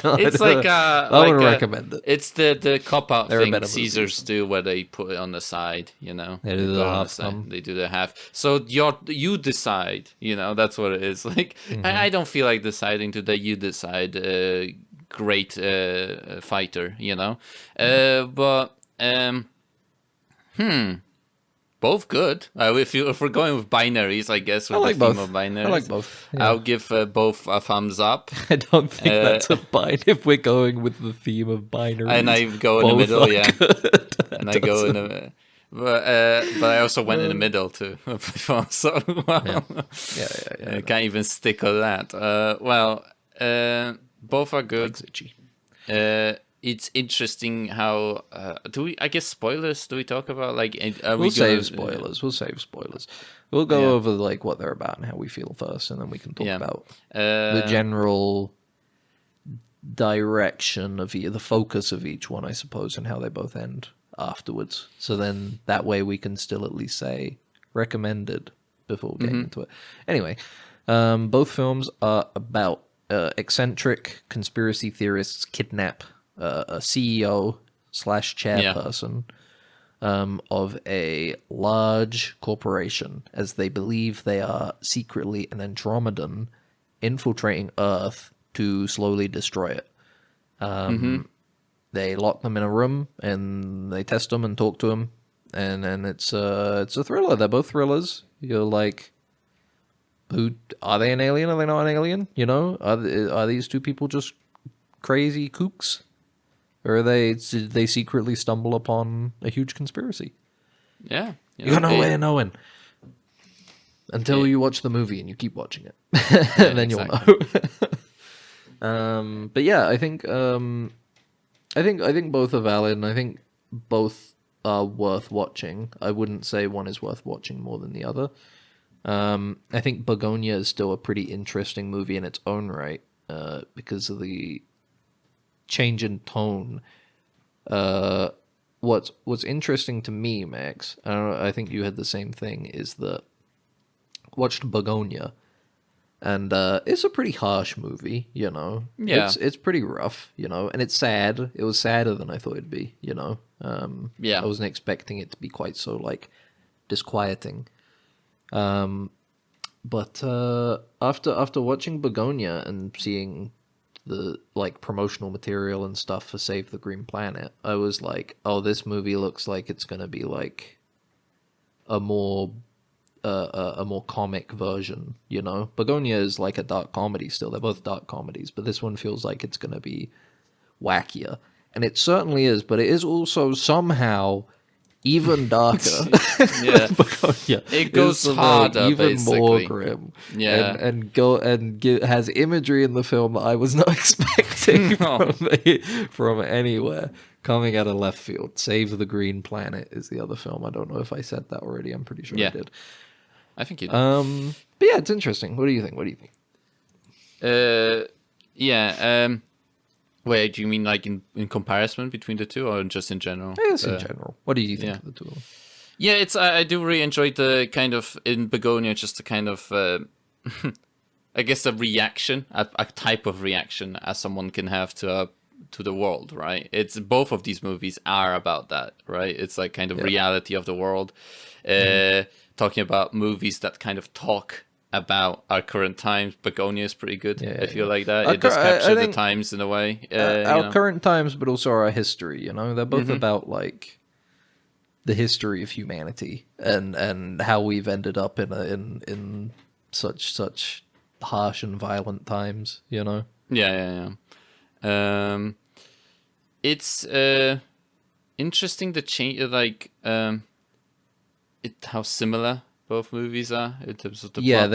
but
It's like
I
like
wouldn't recommend it.
It's the cop out
There are
thing
better
Caesars do, where they put it on the side. You know,
They do
put
the
it on
half
side.
thumb.
They do the half. So you decide. You know, that's what it is. Like
Mm-hmm.
I don't feel like deciding today. You decide. Great fighter. You know, but both good. If we're going with binaries, I guess with
I like
the theme
both.
of binaries,
I like both. Yeah.
I'll give both a thumbs up.
I don't think that's a bind if we're going with the theme of binary.
And I go in the middle, yeah. And I go in the, but I also went in the middle too. So well,
Yeah.
I can't even stick on that. Both are good.
Itchy.
It's interesting how do we? I guess spoilers. Do we talk about like? Are
We'll
we gonna,
save spoilers. We'll save spoilers. We'll go over like what they're about and how we feel first, and then we can talk about the general direction of the focus of each one, I suppose, and how they both end afterwards. So then that way we can still at least say recommended before getting into it. Anyway, both films are about eccentric conspiracy theorists kidnap a CEO / chairperson of a large corporation, as they believe they are secretly an Andromedan infiltrating Earth to slowly destroy it. They lock them in a room and they test them and talk to them, and then it's a thriller. They're both thrillers. You're like, who are they? An alien? Are they not an alien? You know, are these two people just crazy kooks, or did they secretly stumble upon a huge conspiracy?
Yeah,
You got no way of knowing until you watch the movie and you keep watching it, and then you'll know. But yeah, I think both are valid, and I think both are worth watching. I wouldn't say one is worth watching more than the other. I think Begonia is still a pretty interesting movie in its own right, because of the change in tone. What's interesting to me, Max, I think you had the same thing, is that watched Begonia. And it's a pretty harsh movie, you know.
Yeah.
It's pretty rough, you know, and it's sad. It was sadder than I thought it'd be, you know.
Yeah.
I wasn't expecting it to be quite so like disquieting. But after watching Begonia and seeing the like promotional material and stuff for Save the Green Planet, I was like, oh, this movie looks like it's gonna be like a more comic version, you know. Begonia is like a dark comedy still. They're both dark comedies, but this one feels like it's going to be wackier. And it certainly is, but it is also somehow even darker.
Yeah.
Begonia
It goes
is,
harder,
even more
basically.
grim.
Yeah.
Has imagery in the film that I was not expecting from anywhere. Coming out of left field. Save the Green Planet is the other film. I don't know if I said that already. I'm pretty sure I did.
I think you did.
But yeah, it's interesting. What do you think?
Yeah. Wait, do you mean like in comparison between the two, or just in general?
Yes, in general. What do you think
yeah.
of the two of them?
Yeah, it's I do really enjoy the kind of in Begonia, just the kind of I guess a reaction, a type of reaction as someone can have to the world, right? It's both of these movies are about that, right? It's like kind of reality of the world, talking about movies that kind of talk about our current times. Begonia is pretty good. I feel like that it does capture the times in a way.
Our current times, but also our history. You know, they're both about like the history of humanity and how we've ended up in such harsh and violent times. You know.
Yeah. It's interesting to change like how similar both movies are in terms of the plot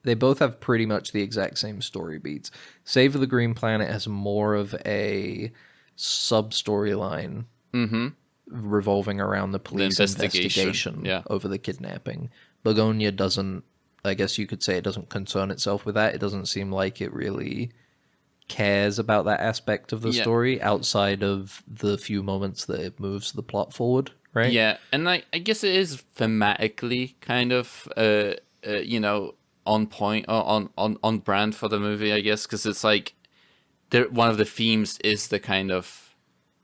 they both have pretty much the exact same story beats. Save the Green Planet has more of a sub storyline revolving around the police investigation over the kidnapping. Begonia doesn't. I guess you could say it doesn't concern itself with that. It doesn't seem like it really cares about that aspect of the story outside of the few moments that it moves the plot forward, right?
Yeah, and I guess it is thematically kind of you know, on point or on brand for the movie, I guess, because it's like one of the themes is the kind of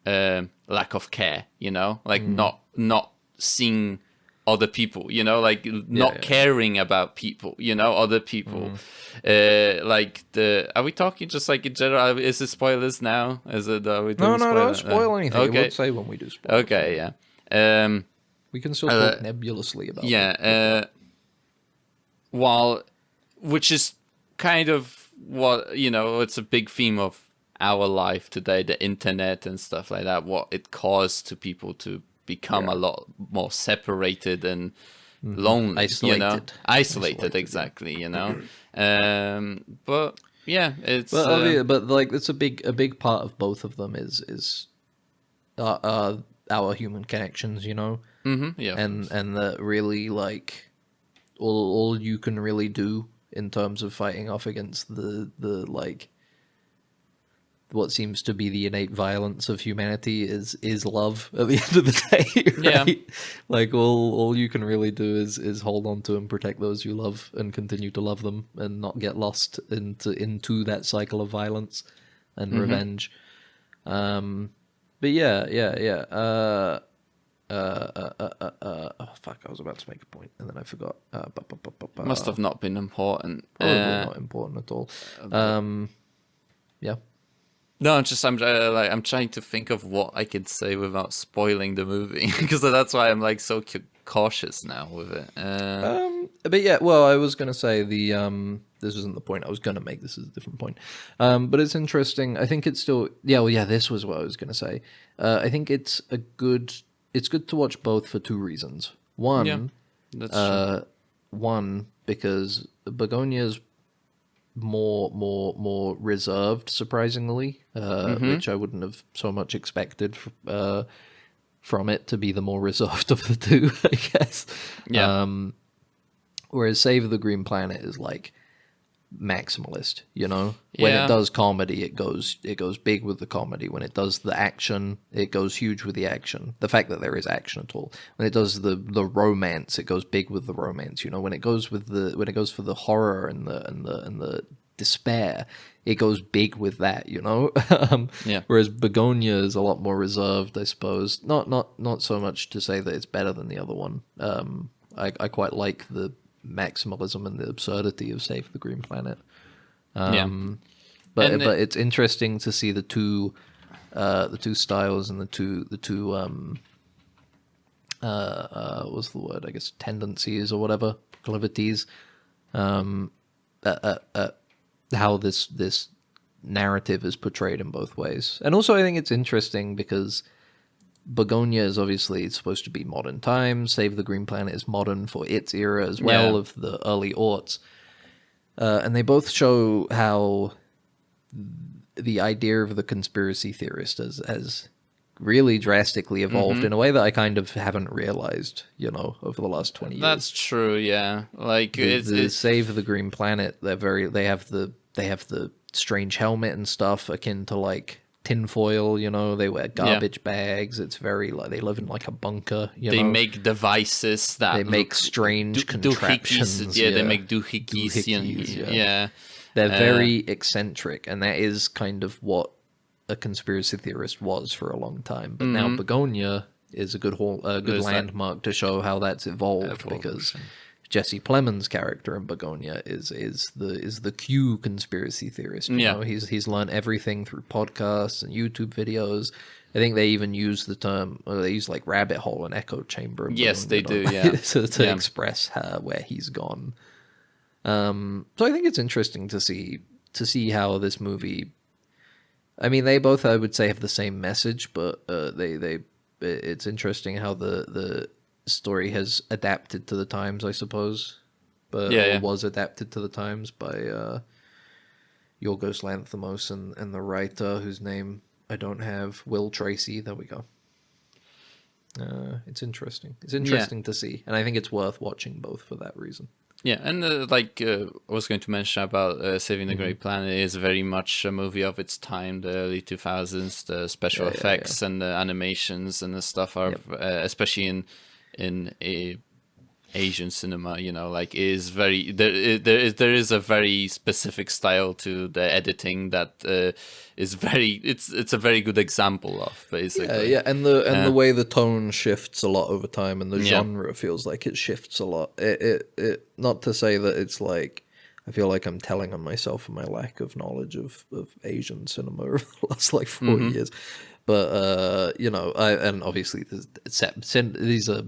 lack of care, you know, like not seeing other people, you know, like not caring about people, you know, other people. Like are we talking just like in general? Is it spoilers now? Is it? Are we doing
No, don't spoil anything.
Okay.
We'll say when we do spoil.
Okay, yeah.
We can still talk nebulously about it.
Yeah. Which is kind of what, you know, it's a big theme of our life today, the internet and stuff like that, what it caused to people to become a lot more separated and lonely,
isolated.
You know? Isolated, exactly, you know. But yeah, it's
but like it's a big part of both of them is our human connections, you know.
Yeah,
and that really like all you can really do in terms of fighting off against the like what seems to be the innate violence of humanity is love at the end of the day, right? Yeah. Like all you can really do is hold on to and protect those you love and continue to love them and not get lost into that cycle of violence and revenge. But yeah. Oh fuck! I was about to make a point and then I forgot.
Must have not been important.
Probably not important at all. Yeah.
No, I'm trying to think of what I could say without spoiling the movie because that's why I'm like so cautious now with it.
But yeah, well, I was gonna say this isn't the point I was gonna make. This is a different point. But it's interesting. I think it's still this was what I was gonna say. I think it's good to watch both for two reasons. One, because Begonia's more reserved, surprisingly, which I wouldn't have so much expected from it to be the more reserved of the two, I guess. Yeah. Whereas Save the Green Planet is like maximalist, you know. When
Yeah.
it does comedy, it goes big with the comedy. When it does the action, it goes huge with the action. The fact that there is action at all. When it does the romance, it goes big with the romance. You know, when it goes for the horror and the despair, it goes big with that. You know.
Yeah.
Whereas Begonia is a lot more reserved, I suppose. Not so much to say that it's better than the other one. I quite like the maximalism and the absurdity of Save the Green Planet.
Yeah.
But
And
it's interesting to see the two styles and the two what's the word? I guess tendencies or whatever, proclivities. How this narrative is portrayed in both ways, and also I think it's interesting because Begonia is obviously supposed to be modern times. Save the Green Planet is modern for its era as well,
Yeah.
of the early aughts. And they both show how the idea of the conspiracy theorist has really drastically evolved in a way that I kind of haven't realized, you know, over the last 20 years.
That's true. Yeah. Like
The Save the Green Planet, they have the strange helmet and stuff akin to like tinfoil, you know, they wear garbage bags. It's very like they live in like a bunker,
they
know.
make devices that
They make
look
strange contraptions.
doohickeys. Yeah, they make doohickeys.
Yeah. They're very eccentric, and that is kind of what a conspiracy theorist was for a long time. But now Begonia is a good
There's
landmark to show how that's evolved because Jesse Plemons' character in Begonia is the Q conspiracy theorist. You know, he's learned everything through podcasts and YouTube videos. I think they even use the term, they use like rabbit hole and echo chamber.
Yes, they do.
Know,
Yeah,
to express where he's gone. So I think it's interesting to see how this movie. I mean, they both, I would say, have the same message, but it's interesting how the story has adapted to the times, I suppose. But or was adapted to the times by Yorgos Lanthimos and the writer whose name I don't have, Will Tracy. There we go. It's interesting. It's interesting to see, and I think it's worth watching both for that reason.
Yeah, and I was going to mention about Saving the Great Planet is very much a movie of its time, the early 2000s. The special effects and the animations and the stuff are, especially in Asian cinema, you know, like is very there is a very specific style to the editing that is very it's a very good example of basically.
And the way the tone shifts a lot over time, and the genre feels like it shifts a lot. It not to say that it's like I feel like I'm telling on myself for my lack of knowledge of Asian cinema over the last like 4 years, but you know, and obviously these are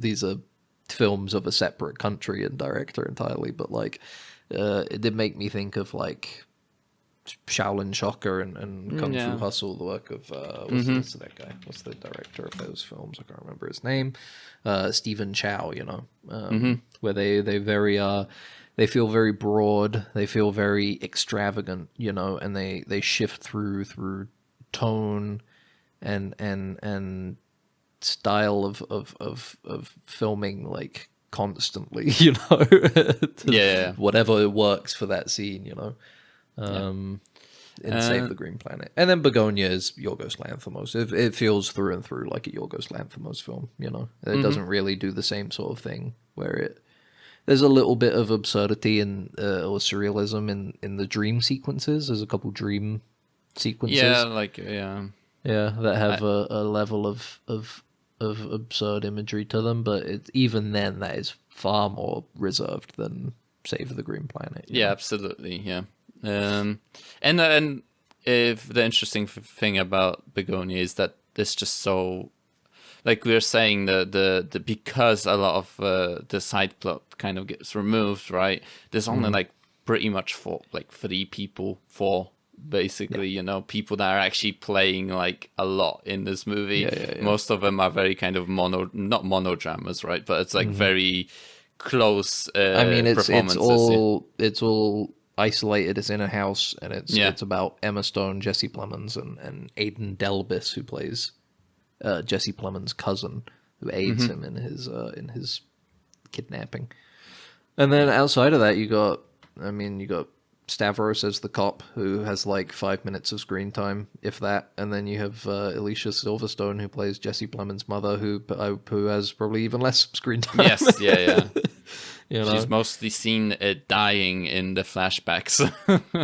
films of a separate country and director entirely, but like it did make me think of like Shaolin Shocker and Kung Fu Hustle, the work of what's that guy? What's the director of those films? I can't remember his name. Stephen Chow, you know, where they very they feel very broad, they feel very extravagant, you know, and they shift through tone and style of filming like constantly, you know, whatever works for that scene, you know. In Save the Green Planet, and then Begonia is Yorgos Lanthimos. It feels through and through like a Yorgos Lanthimos film, you know. It doesn't really do the same sort of thing where there's a little bit of absurdity and or surrealism in the dream sequences. There's a couple dream sequences, that have a level of absurd imagery to them, but even then that is far more reserved than Save the Green Planet.
Yeah, absolutely. Yeah. And if the interesting thing about Begonia is that it's just so, like we were saying, the because a lot of the side plot kind of gets removed, right? There's only like pretty much four basically, you know, people that are actually playing like a lot in this movie. Most of them are very kind of not monodramas, right? But it's like very close.
I mean, it's all isolated. It's in a house, and it's about Emma Stone, Jesse Plemons, and Aidan Delbis, who plays Jesse Plemons' cousin, who aids him in his kidnapping. And then outside of that, you got Stavros as the cop, who has like 5 minutes of screen time, if that, and then you have Alicia Silverstone, who plays Jesse Plemons' mother, who has probably even less screen time.
Yes, yeah.
You know?
She's mostly seen dying in the flashbacks.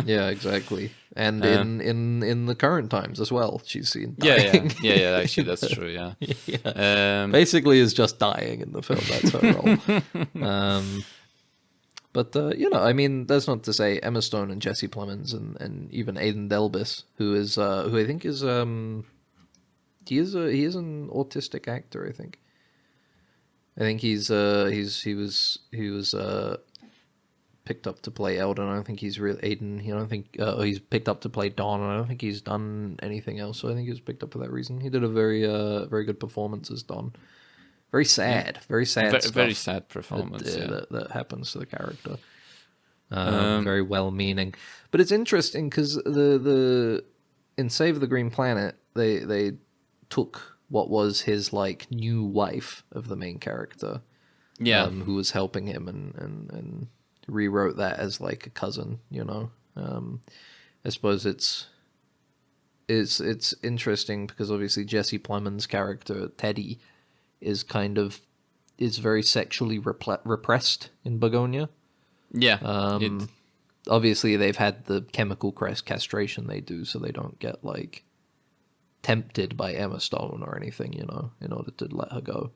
Yeah, exactly. And in the current times as well, she's seen
yeah.
dying.
Actually, that's true. Yeah.
Yeah. Basically, is just dying in the film. That's her role. But I mean, that's not to say Emma Stone and Jesse Plemons and even Aidan Delbis, who I think is he is an autistic actor. I think he was picked up to play Eldon. I don't think he's real Aiden. I don't think he's picked up to play Don. And I don't think he's done anything else. So I think he was picked up for that reason. He did a very good performance as Don. Very sad, very sad stuff.
Very sad performance
that happens to the character. Very well-meaning, but it's interesting because in Save the Green Planet they took what was his like new wife of the main character, who was helping him and rewrote that as like a cousin. I suppose it's interesting because obviously Jesse Plemons' character Teddy is very sexually repressed in Begonia.
Yeah.
Obviously they've had the chemical castration they do, so they don't get like tempted by Emma Stone or anything, in order to let her go.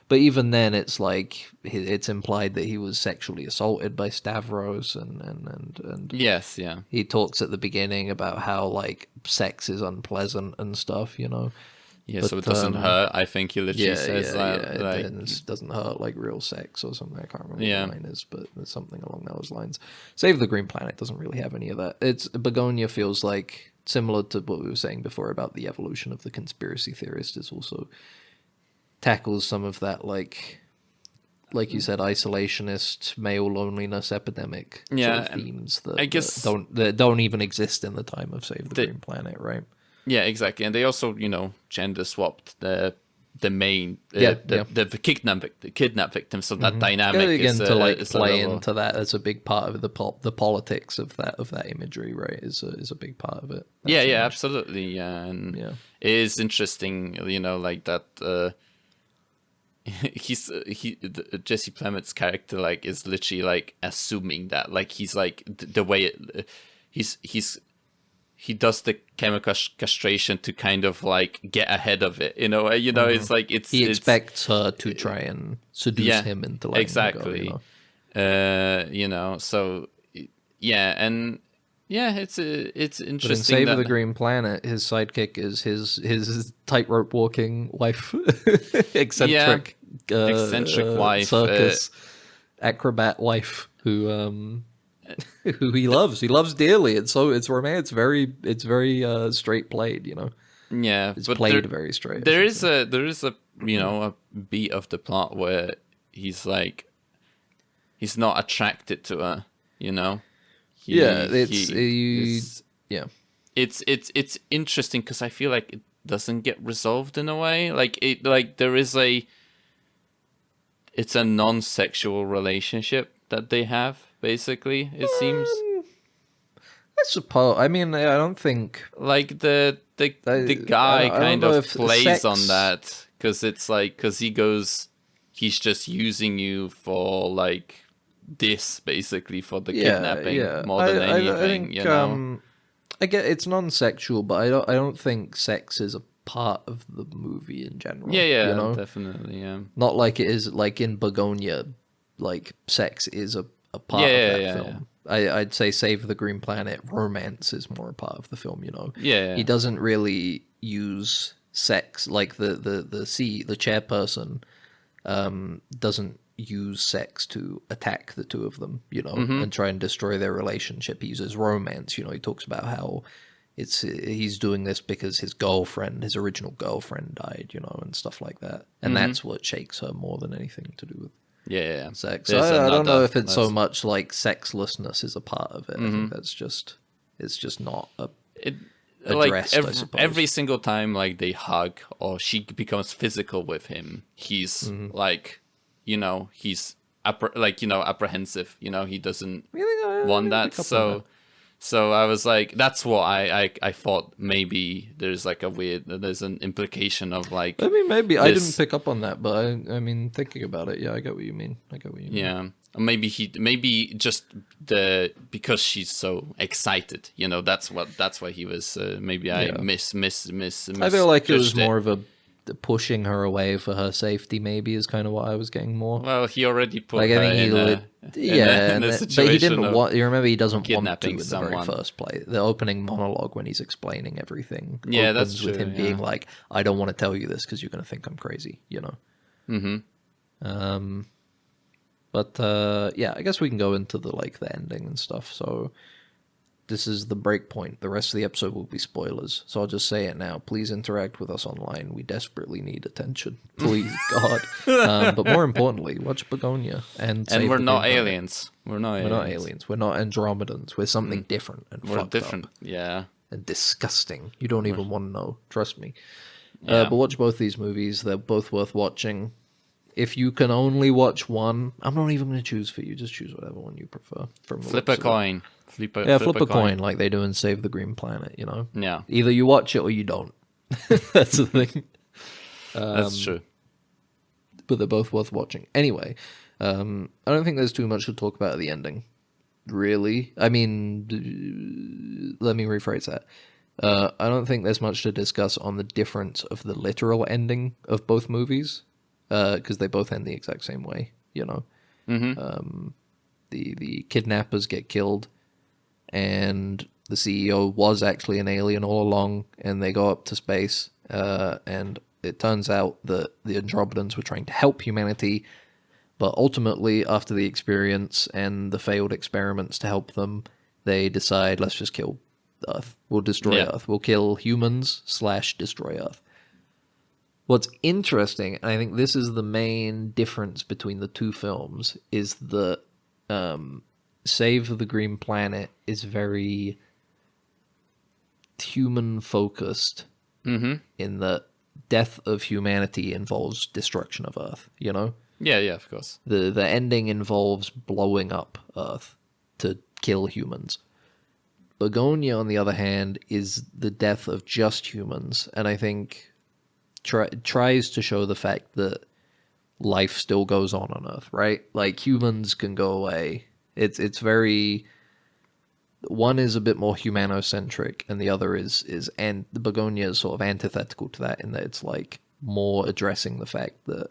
But even then, it's like it's implied that he was sexually assaulted by Stavros, and
yes, yeah.
He talks at the beginning about how like sex is unpleasant and stuff,
Yeah,
but,
so it doesn't hurt. I think he literally says that.
It doesn't hurt like real sex or something. I can't remember what the line is, but there's something along those lines. Save the Green Planet doesn't really have any of that. Begonia feels like similar to what we were saying before about the evolution of the conspiracy theorist. It also tackles some of that, like you said, isolationist male loneliness epidemic sort of themes that
I guess
that don't even exist in the time of Save the Green Planet, right?
Yeah, exactly. And they also, gender swapped the main the kidnap victim. So that dynamic
again
is
to like play into that as a big part of the politics of that imagery, right? Is a big part of it.
Absolutely. Yeah, and it is interesting, like that. Jesse Plemons' character like is literally like assuming that like he's like the way he does the chemical castration to kind of like get ahead of it, It's like he
expects her to try and seduce him into letting him go,
So it's interesting.
But in Save the Green Planet, his sidekick is his tightrope walking wife, eccentric wife, circus acrobat wife who he loves. He loves dearly, and so it's romance. It's very straight played,
Yeah,
it's played very straight.
There is a a beat of the plot where he's not attracted to her, It's interesting because I feel like it doesn't get resolved in a way. It's a non-sexual relationship that they have. Basically, it seems.
I suppose. I mean, I don't think
like the guy kind of plays on that because he goes, he's just using you for like this, basically for the kidnapping more than anything.
I think, I get it's non-sexual, but I don't think sex is a part of the movie in general.
Yeah, definitely. Yeah,
not like it is like in Begonia. Like sex is a part of that film. I'd say Save the Green Planet, romance is more a part of the film,
Yeah.
He doesn't really use sex, like the chairperson doesn't use sex to attack the two of them, and try and destroy their relationship. He uses romance, he talks about how he's doing this because his original girlfriend died, and stuff like that. And that's what shakes her more than anything to do with sex. So I don't know if it's so much like sexlessness is a part of it. I think it's just not addressed,
like
I suppose.
Every single time like they hug or she becomes physical with him, he's like, he's apprehensive. He doesn't
Yeah,
want
I'll
that.
pick up on that.
So I was like, that's what I thought. Maybe there's like there's an implication of like.
I mean, maybe I
this-
didn't pick up on that, but I mean, thinking about it, yeah, I get what you mean.
Yeah, or maybe just because she's so excited. That's why he was. Maybe I
Yeah.
miss.
I feel like it was
misjudged
more of a pushing her away for her safety. Maybe is kind of what I was getting more.
Well, he already put
Like I
her
think he
in
would,
in a
but he
situation
didn't
of
want. You remember, he doesn't want to
kidnapping
in the
someone.
very first play. The opening monologue when he's explaining everything.
Yeah,
opens
that's
with
true,
him
yeah.
being like, "I don't want to tell you this because you're going to think I'm crazy,"
Mm-hmm.
But yeah, I guess we can go into the ending and stuff. So this is the break point. The rest of the episode will be spoilers. So I'll just say it now. Please interact with us online. We desperately need attention. Please, God. But more importantly, watch Begonia and save
we're
the
not
Green Planet.
aliens. We're not
We're not aliens. We're not Andromedans. We're something different and
We're
fucked
different.
up
Yeah.
and disgusting. You don't even want to know. Trust me.
Yeah.
But watch both these movies. They're both worth watching. If you can only watch one, I'm not even going to choose for you. Just choose whatever one you prefer. From the
Flip a
looks of it.
coin. Flip
a coin like they do in Save the Green Planet,
Yeah,
Either you watch it or you don't. That's the thing.
that's true.
But they're both worth watching. Anyway, I don't think there's too much to talk about at the ending. Really? I mean, let me rephrase that. I don't think there's much to discuss on the difference of the literal ending of both movies, because they both end the exact same way,
Mm-hmm.
The kidnappers get killed, and the CEO was actually an alien all along, and they go up to space, and it turns out that the Andromedans were trying to help humanity, but ultimately, after the experience and the failed experiments to help them, they decide, let's just kill Earth. We'll destroy
Yeah.
Earth. We'll kill humans / destroy Earth. What's interesting, and I think this is the main difference between the two films, is that Save the Green Planet is very human-focused in that death of humanity involves destruction of Earth,
Yeah, of course.
The ending involves blowing up Earth to kill humans. Begonia, on the other hand, is the death of just humans, and I think tries to show the fact that life still goes on Earth, right? Like, humans can go away. It's very... One is a bit more humanocentric, and the other is and Begonia is sort of antithetical to that, in that it's like more addressing the fact that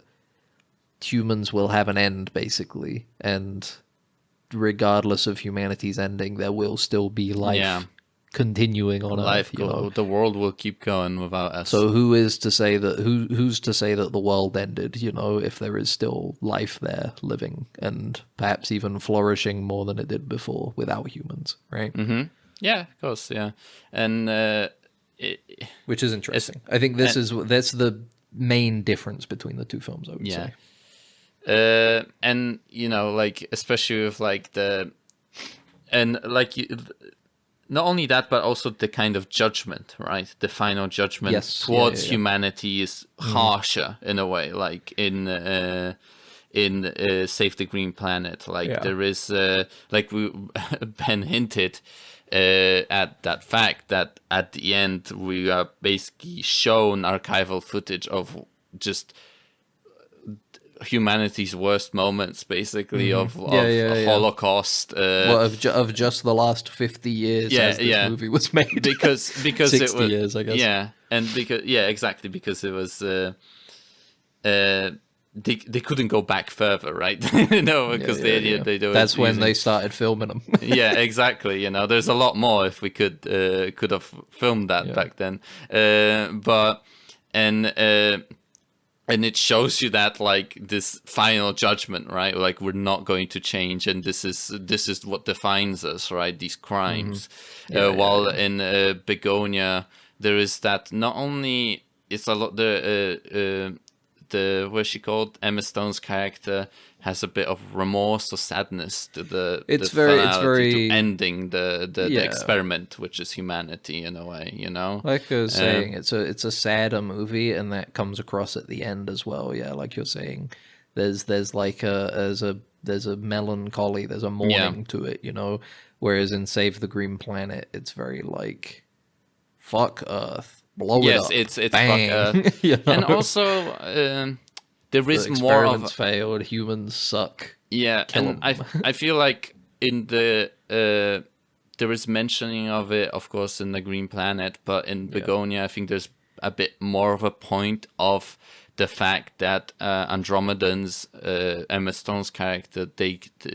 humans will have an end, basically, and regardless of humanity's ending, there will still be life continuing on
Life,
Earth.
the world will keep going without us.
So who's to say that the world ended? If there is still life there, living and perhaps even flourishing more than it did before without humans, right?
Mm-hmm. Yeah, of course, yeah, and
Which is interesting. I think that's the main difference between the two films, I would say.
and like, especially with like not only that, but also the kind of judgment, right? The final judgment towards humanity is harsher in a way, like in Save the Green Planet. Like there is, like Ben hinted at that fact that at the end we are basically shown archival footage of just humanity's worst moments, basically, of Holocaust.
Of just the last 50 years as this movie was made.
because
60
it was,
years, I guess.
Yeah, and exactly, because it was they couldn't go back further, right? Because they do.
That's when they started filming them.
Yeah, exactly. There's a lot more if we could have filmed that back then, and it shows you that, like, this final judgment, right? Like, we're not going to change, and this is what defines us, right? These crimes. While in Begonia, there is that not only it's a lot the what's she called? Emma Stone's character has a bit of remorse or sadness to
It's
the
very
finality, to ending the experiment, which is humanity in a way,
Like I was saying, it's a sadder movie, and that comes across at the end as well. Yeah, like you're saying, there's like a melancholy, there's a mourning to it, you know. Whereas in Save the Green Planet, it's very like, fuck Earth, blow it up,
it's
bang.
fuck Earth.
You know?
And also there is
The
more of
experiments failed, humans suck.
yeah,
Kill
and
'em.
I feel like in the there is mentioning of it, of course, in the Green Planet, but in Begonia, I think there's a bit more of a point of the fact that Andromedans, Emma Stone's character,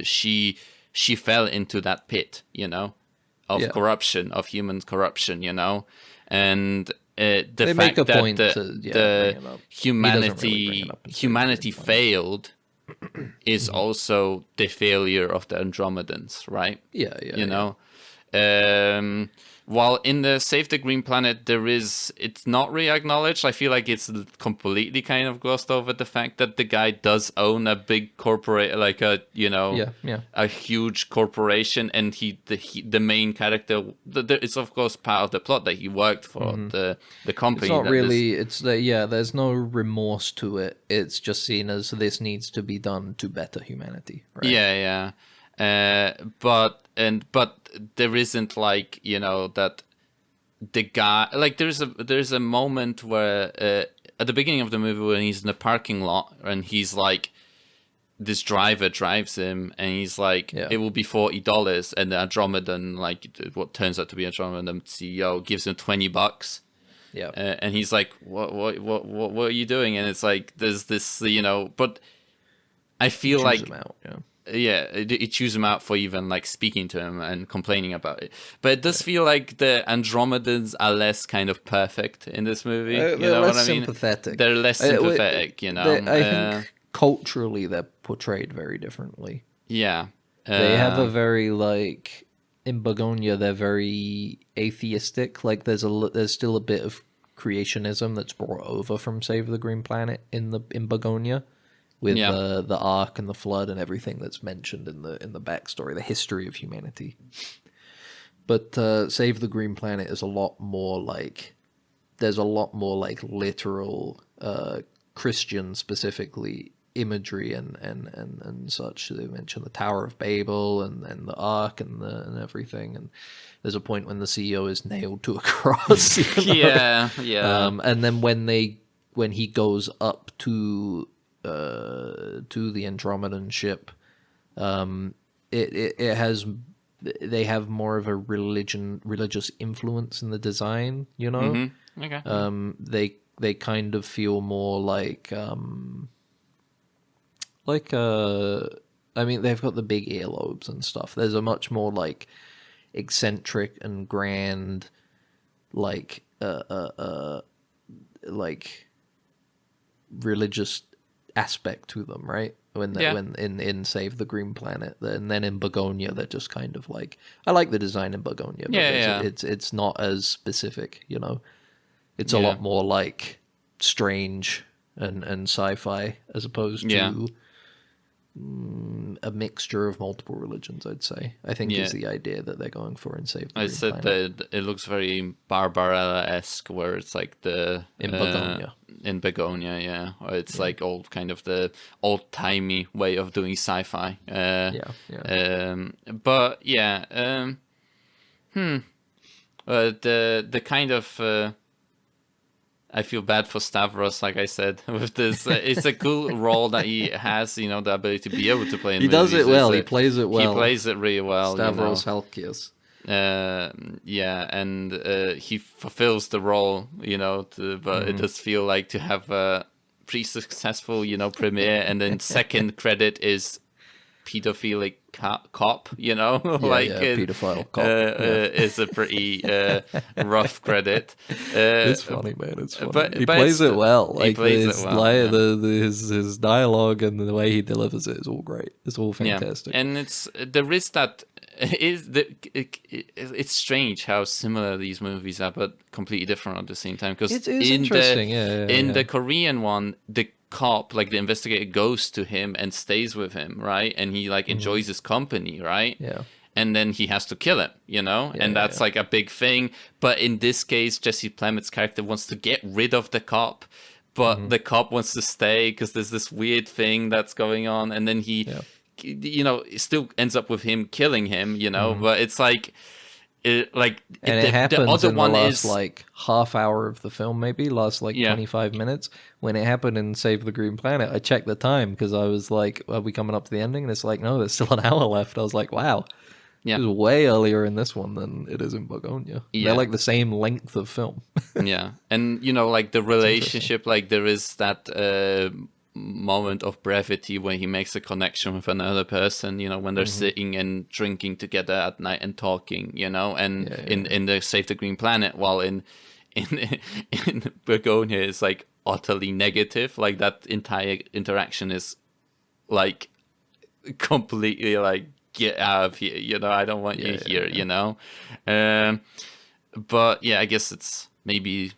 she fell into that pit, you know, of corruption, of human corruption, you know, and the
make
fact
a
that
point
the
to, bring it up. He doesn't really bring it up in
humanity
Save the Green
failed is also the failure of the Andromedans, right?
Yeah,
You know, while in the Save the Green Planet, it's not really acknowledged. I feel like it's completely kind of glossed over the fact that the guy does own a big corporate, like a, you know, a huge corporation, and the main character, it's of course part of the plot that he worked for the company.
It's not really, there's no remorse to it. It's just seen as this needs to be done to better humanity, right?
Yeah. But there isn't, like, you know, that the guy, like, there's a moment where at the beginning of the movie when he's in the parking lot and he's like, this driver drives him and he's like, it will be $40, and the Andromedan, like what turns out to be Andromedan CEO, gives him $20.
Yeah.
And he's like, what are you doing? And it's like, there's this, you know, but I feel like
him out,
it chews him out for even like speaking to him and complaining about it. But it does feel like the Andromedans are less kind of perfect in this movie. You know what I mean?
Sympathetic.
They're less sympathetic, you know.
I think culturally they're portrayed very differently.
Yeah.
They have a very, like, in Begonia they're very atheistic. Like there's still a bit of creationism that's brought over from Save the Green Planet in Begonia. With the Ark and the Flood and everything that's mentioned in the backstory, the history of humanity. But Save the Green Planet is a lot more like, there's a lot more like literal Christian specifically imagery and such. They mention the Tower of Babel and the Ark and everything. And there's a point when the CEO is nailed to a cross. You know?
Yeah.
And then when he goes up to the Andromedan ship, it has, they have more of a religious influence in the design, you know.
Okay.
They kind of feel more like I mean, they've got the big earlobes and stuff. There's a much more like eccentric and grand, like religious aspect to them, right? When in Save the Green Planet, and then in Begonia they're just kind of like, I like the design in Begonia, but it's not as specific, you know. It's a lot more like strange and sci-fi as opposed to a mixture of multiple religions, I'd say. I think is the idea that they're going for in Save the Green Planet. I said
that it looks very Barbarella-esque, where it's like the in Begonia, yeah. Or it's like old, kind of the old-timey way of doing sci-fi. But the kind of I feel bad for Stavros, like I said, with this. It's a cool role that he has, you know, the ability to be able to play in movies.
Does it well. He plays it well.
He plays it really well.
Stavros Halkias.
And he fulfills the role, you know, but it does feel like to have a pretty successful, you know, premiere, and then second credit is pedophilic cop, you know,
pedophile cop
is a pretty rough credit.
It's funny, man. It's funny. But he plays it well. Like, his dialogue and the way he delivers it is all great. It's all fantastic.
And it's strange how similar these movies are, but completely different at the same time. Because
it's interesting.
In the Korean one, the cop, like the investigator, goes to him and stays with him, right? And he like enjoys his company, right?
Yeah.
And then he has to kill him, you know? And that's like a big thing. But in this case, Jesse Plemons' character wants to get rid of the cop, but the cop wants to stay because there's this weird thing that's going on. And then he you know, it still ends up with him killing him, you know, but it's like, it
happens
the other
in
one
the last
is
like half hour of the film, maybe last like 25 minutes. When it happened in Save the Green Planet, I checked the time because I was like, "Are we coming up to the ending?" And it's like, "No, there's still an hour left." I was like, "Wow, it was way earlier in this one than it is in Begonia." They're like the same length of film.
Yeah, and you know, like the relationship, like there is that moment of brevity when he makes a connection with another person, you know, when they're sitting and drinking together at night and talking, you know, and in the Save the Green Planet, while in Begonia is like utterly negative, like that entire interaction is like completely like, get out of here, you know, I don't want you here, you know. But yeah, I guess it's maybe,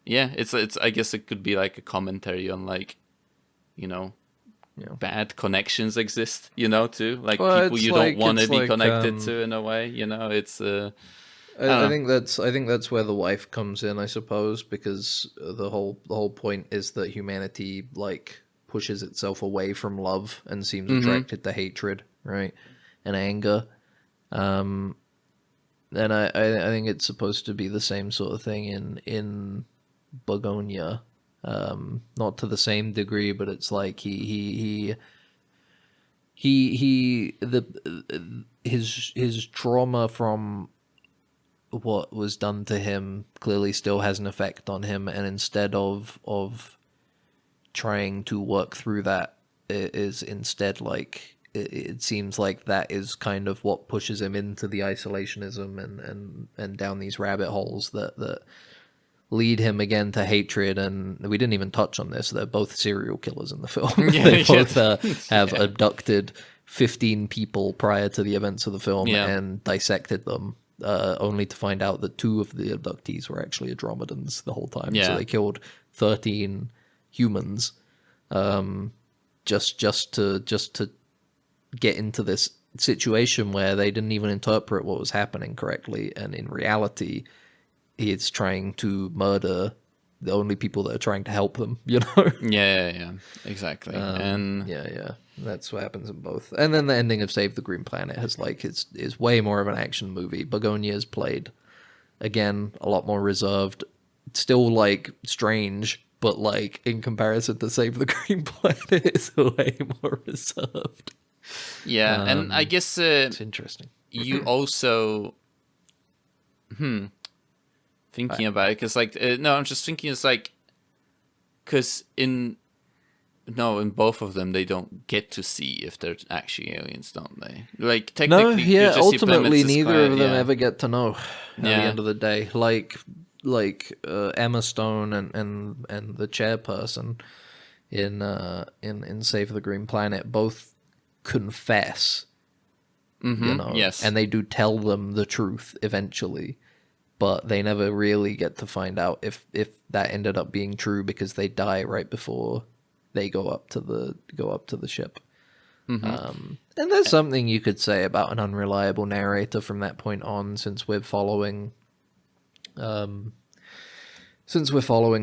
it's I guess it could be like a commentary on like, you know, bad connections exist, you know, too, like people you don't want to be connected to in a way, you know. It's
I think that's where the wife comes in, I suppose, because the whole point is that humanity like pushes itself away from love and seems attracted to hatred, right, and anger. And I think it's supposed to be the same sort of thing in Begonia. Not to the same degree, but it's like his trauma from what was done to him clearly still has an effect on him, and instead of trying to work through that, it is instead like it seems like that is kind of what pushes him into the isolationism and down these rabbit holes that lead him again to hatred. And we didn't even touch on this. They're both serial killers in the film. They both have abducted 15 people prior to the events of the film and dissected them, only to find out that 2 of the abductees were actually Andromedans the whole time. So they killed 13 humans just to get into this situation where they didn't even interpret what was happening correctly, and in reality it's trying to murder the only people that are trying to help them, you know?
Yeah, exactly. And
that's what happens in both. And then the ending of Save the Green Planet has like is way more of an action movie. Begonia is played again a lot more reserved, still like strange, but like in comparison to Save the Green Planet, it's way more reserved.
Yeah, and I guess
it's interesting.
You also thinking about it, because like no, I'm just thinking it's like, because in both of them they don't get to see if they're actually aliens, don't they? Like technically,
ultimately neither of them ever get to know at the end of the day. Like Emma Stone and the chairperson in Save the Green Planet both confess, you know, and they do tell them the truth eventually. But they never really get to find out if that ended up being true, because they die right before they go up to the ship. And there's something you could say about an unreliable narrator from that point on, since we're following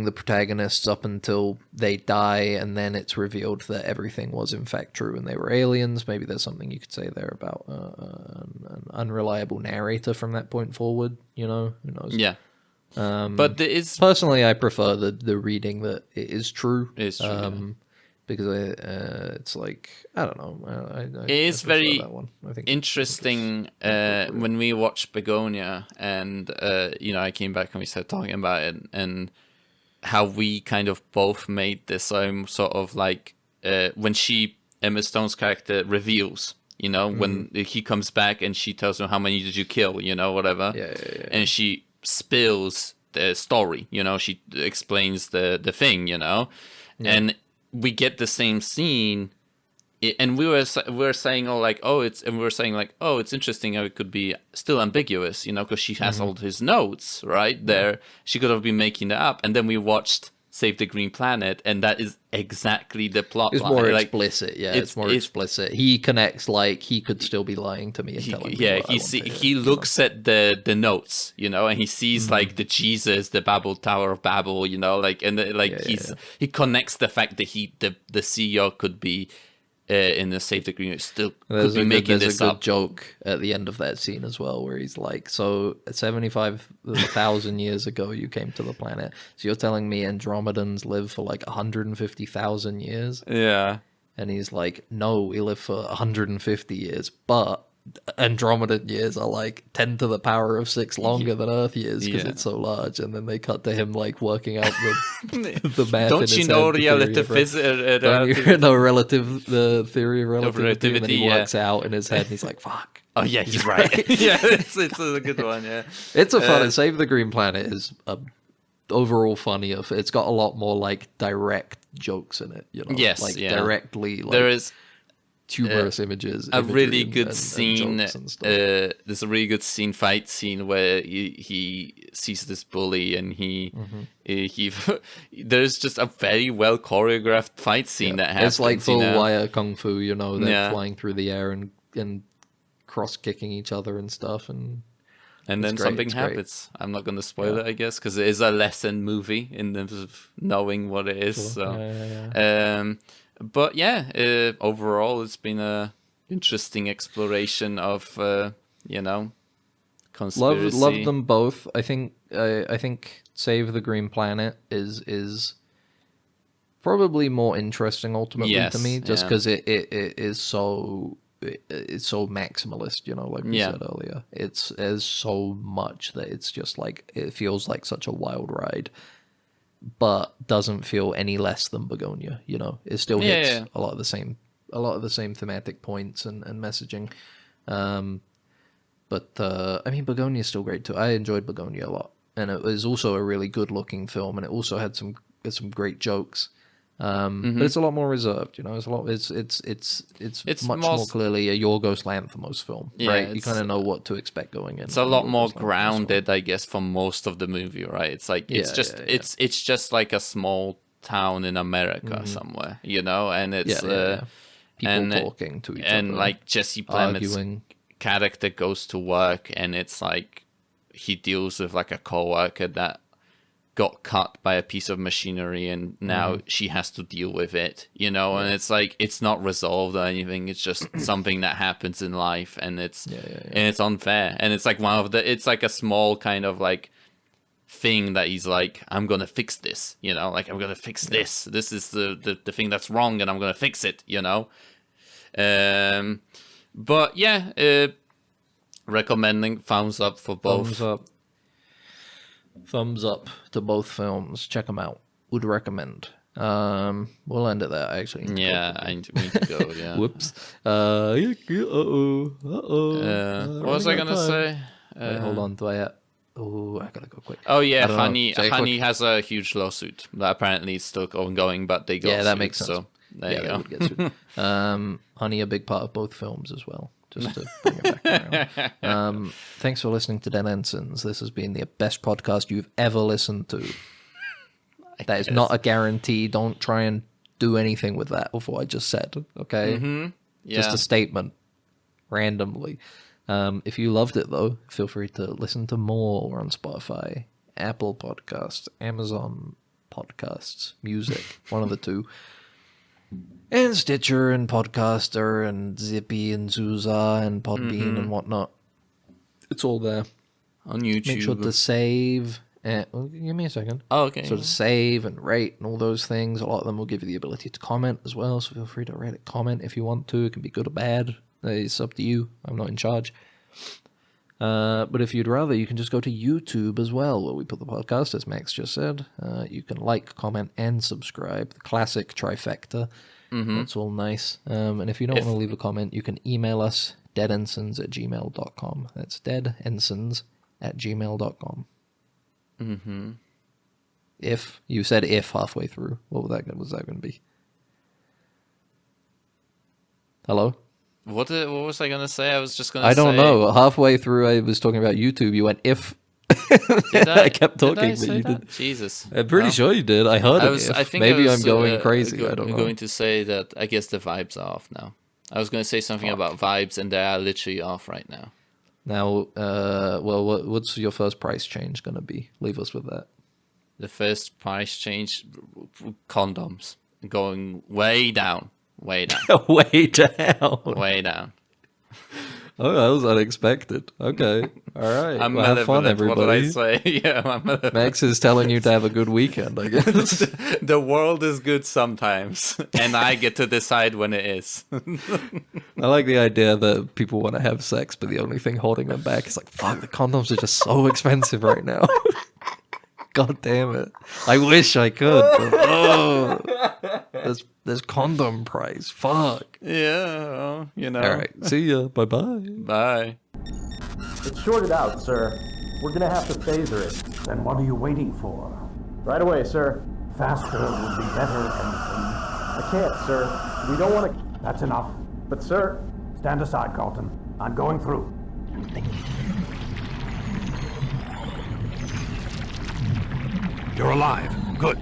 the protagonists up until they die, and then it's revealed that everything was in fact true and they were aliens. Maybe there's something you could say there about an unreliable narrator from that point forward, you know? Who knows?
Yeah. But there is...
Personally, I prefer the reading that it is true.
It's true,
because it's like, I don't know.
It is very
that one. I think
interesting when we watched Begonia, and you know, I came back and we started talking about it, and how we kind of both made the same sort of like when Emma Stone's character reveals, you know, when he comes back and she tells him, how many did you kill, you know, whatever, and she spills the story, you know, she explains the thing, you know, and we get the same scene, and we were saying it's interesting how it could be still ambiguous, you know, because she has all his notes right there. She could have been making that up, and then we watched Save the Green Planet, and that is exactly the plot.
It's
line.
more
like,
explicit, it's more explicit. He connects like he could still be lying to me and telling me.
He looks at the notes, you know, and he sees like the Jesus, the Tower of Babel, you know, like, and he connects the fact that the CEO could be in the Save the Green still
There's
could be making
there's
this
a good
up.
joke at the end of that scene as well, where he's like, "So 75,000 years ago, you came to the planet. So you're telling me Andromedans live for like 150,000 years?"
Yeah.
And he's like, "No, we live for 150 years, but Andromedan years are like 10 to the power of 6 longer than Earth years because
Yeah.
it's so large." And then they cut to him like working out the math.
Don't
in
you
his
know
head, the theory
relative
of
physics?
Don't you know the theory of relativity? And then
relativity,
he
yeah.
works out in his head, and he's like, "Fuck."
Oh yeah, he's right. Yeah, it's a good one. Yeah,
It's a fun. Save the Green Planet is overall funnier. It's got a lot more like direct jokes in it. You know,
Yes,
like
yeah.
directly. Like,
there is
humorous images.
a
imagery
really good
and
scene.
jokes and stuff.
There's a really good fight scene where he sees this bully and he there's just a very well choreographed fight scene that happens.
It's like full
you know?
wire kung fu. You know, they're
Yeah.
flying through the air and cross kicking each other and stuff. And
then
great,
something
it's great.
happens. I'm not going to spoil it, I guess, because it is a lesson movie in terms of knowing what it is. So, but yeah, overall, it's been a interesting exploration of conspiracy.
Love them both. I think Save the Green Planet is probably more interesting ultimately
Yes,
to me, just
yeah.
because it is so. It's so maximalist, you know, like we said earlier. There's so much that it's just like, it feels like such a wild ride, but doesn't feel any less than Begonia, you know. It still hits a lot of the same thematic points and messaging. But I mean, Begonia is still great too. I enjoyed Begonia a lot, and it was also a really good looking film, and it also had some great jokes. But it's a lot more reserved, you know. It's much more clearly a Yorgos Lanthimos film, right? You kind of know what to expect going in.
It's a lot more grounded, I guess, for most of the movie, right? It's like it's just like a small town in America somewhere, you know, and it's
people talking to each other,
and like Jesse Plemons'
arguing.
character goes to work, and it's like he deals with like a coworker that got cut by a piece of machinery, and now she has to deal with it, you know. And it's like, it's not resolved or anything, it's just something that happens in life, and it's and it's unfair, and it's like it's like a small kind of like thing that he's like, I'm gonna fix this, you know, like I'm gonna fix this is the thing that's wrong, and I'm gonna fix it, you know. But yeah, recommending, thumbs up for both.
Thumbs up to both films. Check them out. Would recommend. We'll end it there, actually.
Yeah, we need to go, yeah.
Whoops.
What was I gonna say?
Wait, hold on. Do I I gotta go quick.
Oh yeah,
I don't know.
Honey
Say it quick.
has a huge lawsuit that apparently is still ongoing, but they got
Yeah, that
sued,
makes sense.
So there you
they
go.
would get sued. Honey, a big part of both films as well. Just to bring it back around. Thanks for listening to Den Ensigns. This has been the best podcast you've ever listened to. That is not a guarantee. Don't try and do anything with that of what I just said, okay?
Yeah.
Just a statement, randomly. If you loved it, though, feel free to listen to more. We're on Spotify, Apple Podcasts, Amazon Podcasts, Music, one of the two. And Stitcher and Podcaster and Zippy and Zuza and Podbean and whatnot. It's all there.
On YouTube.
Make sure to save. Give me a second.
Oh, okay.
So to save and rate and all those things. A lot of them will give you the ability to comment as well. So feel free to rate a comment if you want to. It can be good or bad. It's up to you. I'm not in charge. But if you'd rather, you can just go to YouTube as well, where we put the podcast, as Max just said. You can like, comment, and subscribe. The classic trifecta. That's all nice. And if you don't want to leave a comment, you can email us, deadensigns@gmail.com. That's deadensigns@gmail.com. If you said if halfway through, what was that going to be? Hello?
What was I gonna say? I was just gonna say...
I don't know. Halfway through, I was talking about YouTube. You went, if...
Did
I kept talking,
did I
but
say
you
that?
did.
Jesus.
I'm pretty sure you did. I heard it.
I think
Maybe
I
I'm
was,
going crazy. I don't know.
going to say that I guess the vibes are off now. I was going to say something about vibes, and they are literally off right now.
Now, what's your first price change going to be? Leave us with that.
The first price change, condoms, going way down. Way down.
Way down.
Way down.
Oh, that was unexpected. Okay. All right.
I'm
Well, have fun,
malevolent. What did I
everybody.
say? Yeah, I'm malevolent.
Max is telling you to have a good weekend, I guess.
The world is good sometimes, and I get to decide when it is.
I like the idea that people want to have sex, but the only thing holding them back is like, fuck, the condoms are just so expensive right now. God damn it. I wish I could, but there's condom price. Fuck.
Yeah, well, you know.
All right. See ya. Bye-bye.
Bye.
It's shorted out, sir. We're gonna have to phaser it.
Then what are you waiting for?
Right away, sir.
Faster would be better, Ensign.
I can't, sir. We don't want to...
That's enough.
But, sir...
Stand aside, Carlton. I'm going through. You're alive. Good.